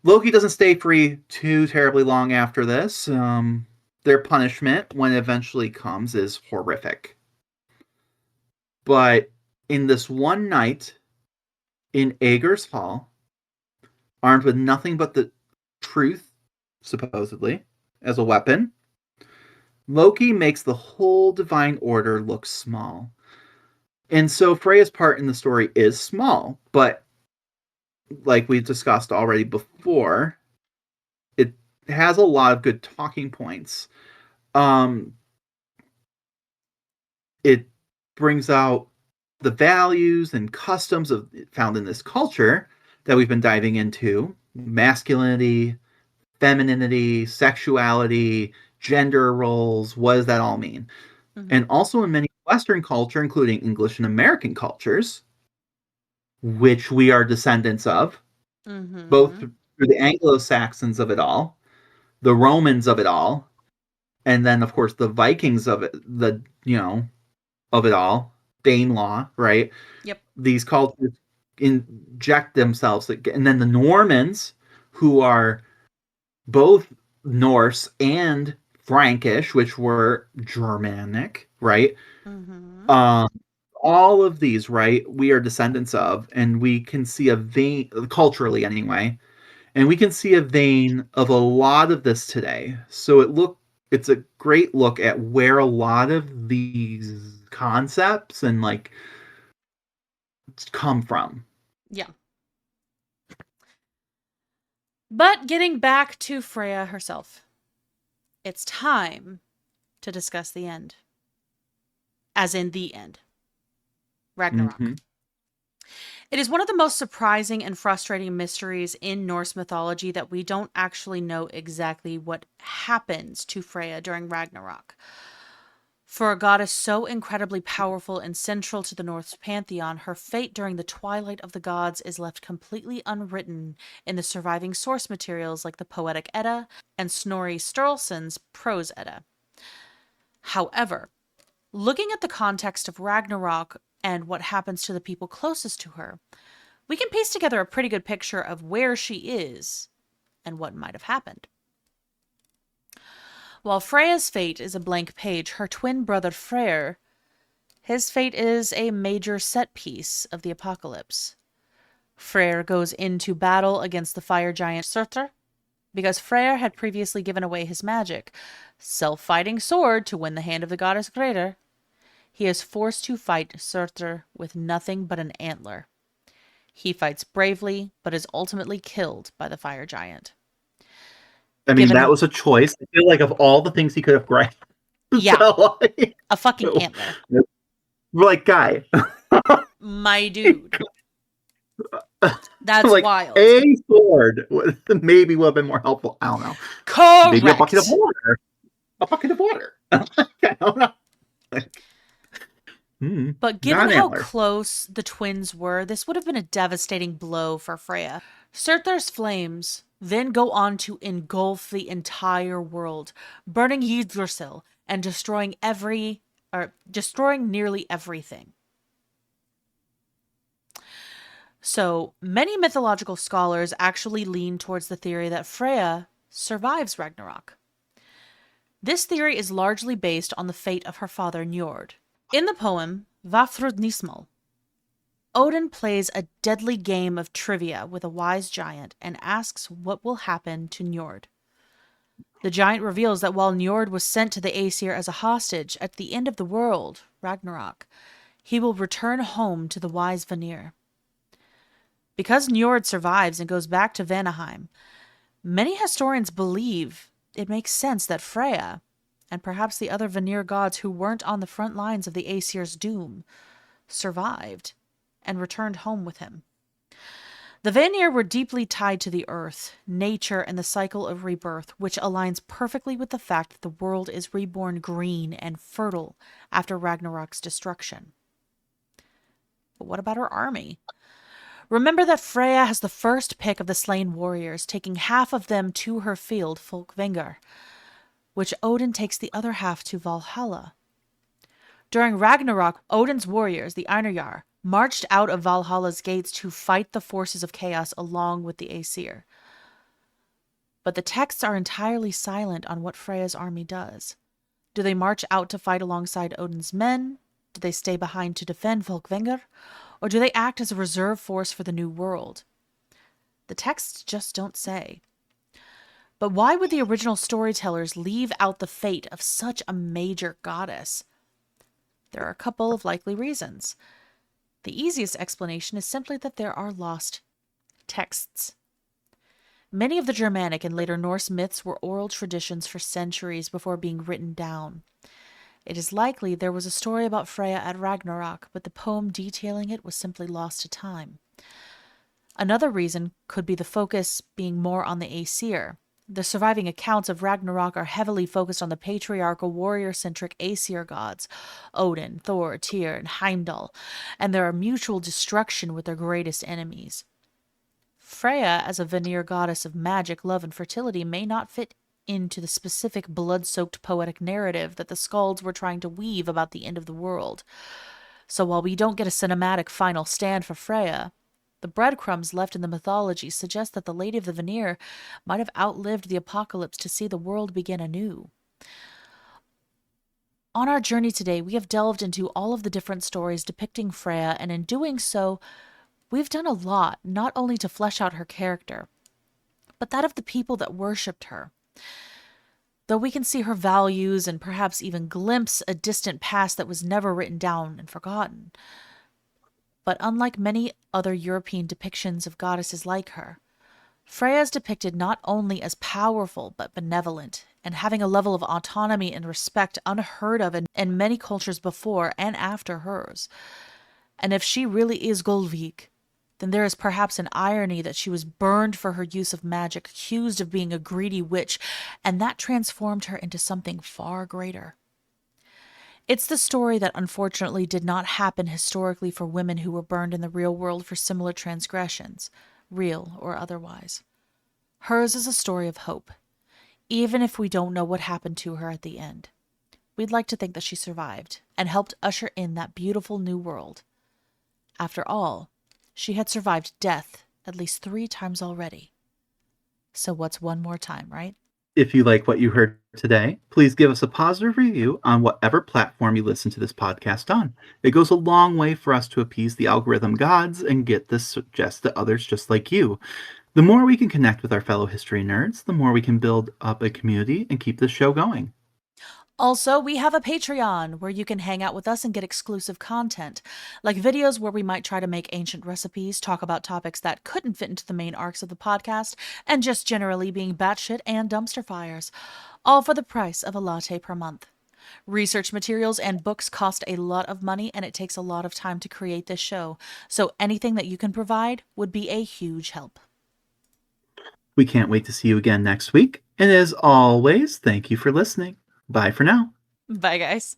Loki doesn't stay free too terribly long after this. Their punishment, when it eventually comes, is horrific. But in this one night in Ager's Hall, armed with nothing but the truth, supposedly, as a weapon, Loki makes the whole divine order look small. And so Freya's part in the story is small, but like we've discussed already before, it has a lot of good talking points. Um, it brings out the values and customs found in this culture that we've been diving into: masculinity, femininity, sexuality, gender roles. What does that all mean? Mm-hmm. And also in many Western culture, including English and American cultures, which we are descendants of, both Mm-hmm. through the Anglo-Saxons of it all, the Romans of it all, and then of course the Vikings of it, of it all, Danelaw, right? Yep. These cultures inject themselves, and then the Normans, who are both Norse and Frankish, which were Germanic, right? Mm-hmm. Um, all of these, right? We are descendants of, and we can see a vein culturally, anyway, and we can see a vein of a lot of this today. So it's a great look at where a lot of these concepts and like come from. Yeah. But getting back to Freya herself, it's time to discuss the end. As in the end. Ragnarok. Hmm. It is one of the most surprising and frustrating mysteries in Norse mythology that we don't actually know exactly what happens to Freya during Ragnarok. For a goddess so incredibly powerful and central to the Norse pantheon, her fate during the twilight of the gods is left completely unwritten in the surviving source materials like the Poetic Edda and Snorri Sturluson's Prose Edda. However, looking at the context of Ragnarok and what happens to the people closest to her, we can piece together a pretty good picture of where she is and what might have happened. While Freyja's fate is a blank page, her twin brother Freyr, his fate is a major set piece of the apocalypse. Freyr goes into battle against the fire giant Surtur because Freyr had previously given away his magic, self-fighting sword to win the hand of the goddess Grettir. He is forced to fight Surtur with nothing but an antler. He fights bravely, but is ultimately killed by the fire giant. I mean, that was a choice. I feel like of all the things he could have grabbed. Yeah. So, like, a fucking antler. We're like, guy. My dude. That's like, wild. A sword maybe would have been more helpful. I don't know. Correct. Maybe a bucket of water. A bucket of water. I don't know. But given how close the twins were, this would have been a devastating blow for Freyja. Surtur's flames then go on to engulf the entire world, burning Yggdrasil and destroying nearly everything. So, many mythological scholars actually lean towards the theory that Freyja survives Ragnarok. This theory is largely based on the fate of her father Njord. In the poem Vafthrudnismal, Odin plays a deadly game of trivia with a wise giant and asks what will happen to Njord. The giant reveals that while Njord was sent to the Aesir as a hostage, at the end of the world, Ragnarok, he will return home to the wise Vanir. Because Njord survives and goes back to Vanaheim, many historians believe it makes sense that Freyja, and perhaps the other Vanir gods who weren't on the front lines of the Aesir's doom, survived and returned home with him. The Vanir were deeply tied to the earth, nature, and the cycle of rebirth, which aligns perfectly with the fact that the world is reborn green and fertile after Ragnarok's destruction. But what about her army? Remember that Freyja has the first pick of the slain warriors, taking half of them to her field, Folkvengar, which Odin takes the other half to Valhalla. During Ragnarok, Odin's warriors, the Einarjar, marched out of Valhalla's gates to fight the forces of chaos along with the Aesir. But the texts are entirely silent on what Freyja's army does. Do they march out to fight alongside Odin's men? Do they stay behind to defend Folkvengar? Or do they act as a reserve force for the new world? The texts just don't say. But why would the original storytellers leave out the fate of such a major goddess? There are a couple of likely reasons. The easiest explanation is simply that there are lost texts. Many of the Germanic and later Norse myths were oral traditions for centuries before being written down. It is likely there was a story about Freyja at Ragnarok, but the poem detailing it was simply lost to time. Another reason could be the focus being more on the Aesir. The surviving accounts of Ragnarok are heavily focused on the patriarchal warrior-centric Aesir gods, Odin, Thor, Tyr, and Heimdall, and their mutual destruction with their greatest enemies. Freyja, as a Vanir goddess of magic, love, and fertility, may not fit into the specific blood-soaked poetic narrative that the skalds were trying to weave about the end of the world. So while we don't get a cinematic final stand for Freyja, the breadcrumbs left in the mythology suggest that the Lady of the Vanir might have outlived the apocalypse to see the world begin anew. On our journey today, we have delved into all of the different stories depicting Freyja, and in doing so, we've done a lot, not only to flesh out her character, but that of the people that worshipped her. Though we can see her values and perhaps even glimpse a distant past that was never written down and forgotten. But unlike many other European depictions of goddesses like her, Freyja is depicted not only as powerful but benevolent, and having a level of autonomy and respect unheard of in many cultures before and after hers. And if she really is Golvik, then there is perhaps an irony that she was burned for her use of magic, accused of being a greedy witch, and that transformed her into something far greater. It's the story that unfortunately did not happen historically for women who were burned in the real world for similar transgressions, real or otherwise. Hers is a story of hope, even if we don't know what happened to her at the end. We'd like to think that she survived and helped usher in that beautiful new world. After all, she had survived death at least 3 times already. So what's one more time, right? If you like what you heard today, please give us a positive review on whatever platform you listen to this podcast on. It goes a long way for us to appease the algorithm gods and get this suggested to others just like you. The more we can connect with our fellow history nerds, the more we can build up a community and keep this show going. Also, we have a Patreon where you can hang out with us and get exclusive content, like videos where we might try to make ancient recipes, talk about topics that couldn't fit into the main arcs of the podcast, and just generally being batshit and dumpster fires, all for the price of a latte per month. Research materials and books cost a lot of money, and it takes a lot of time to create this show, so anything that you can provide would be a huge help. We can't wait to see you again next week, and as always, thank you for listening. Bye for now. Bye, guys.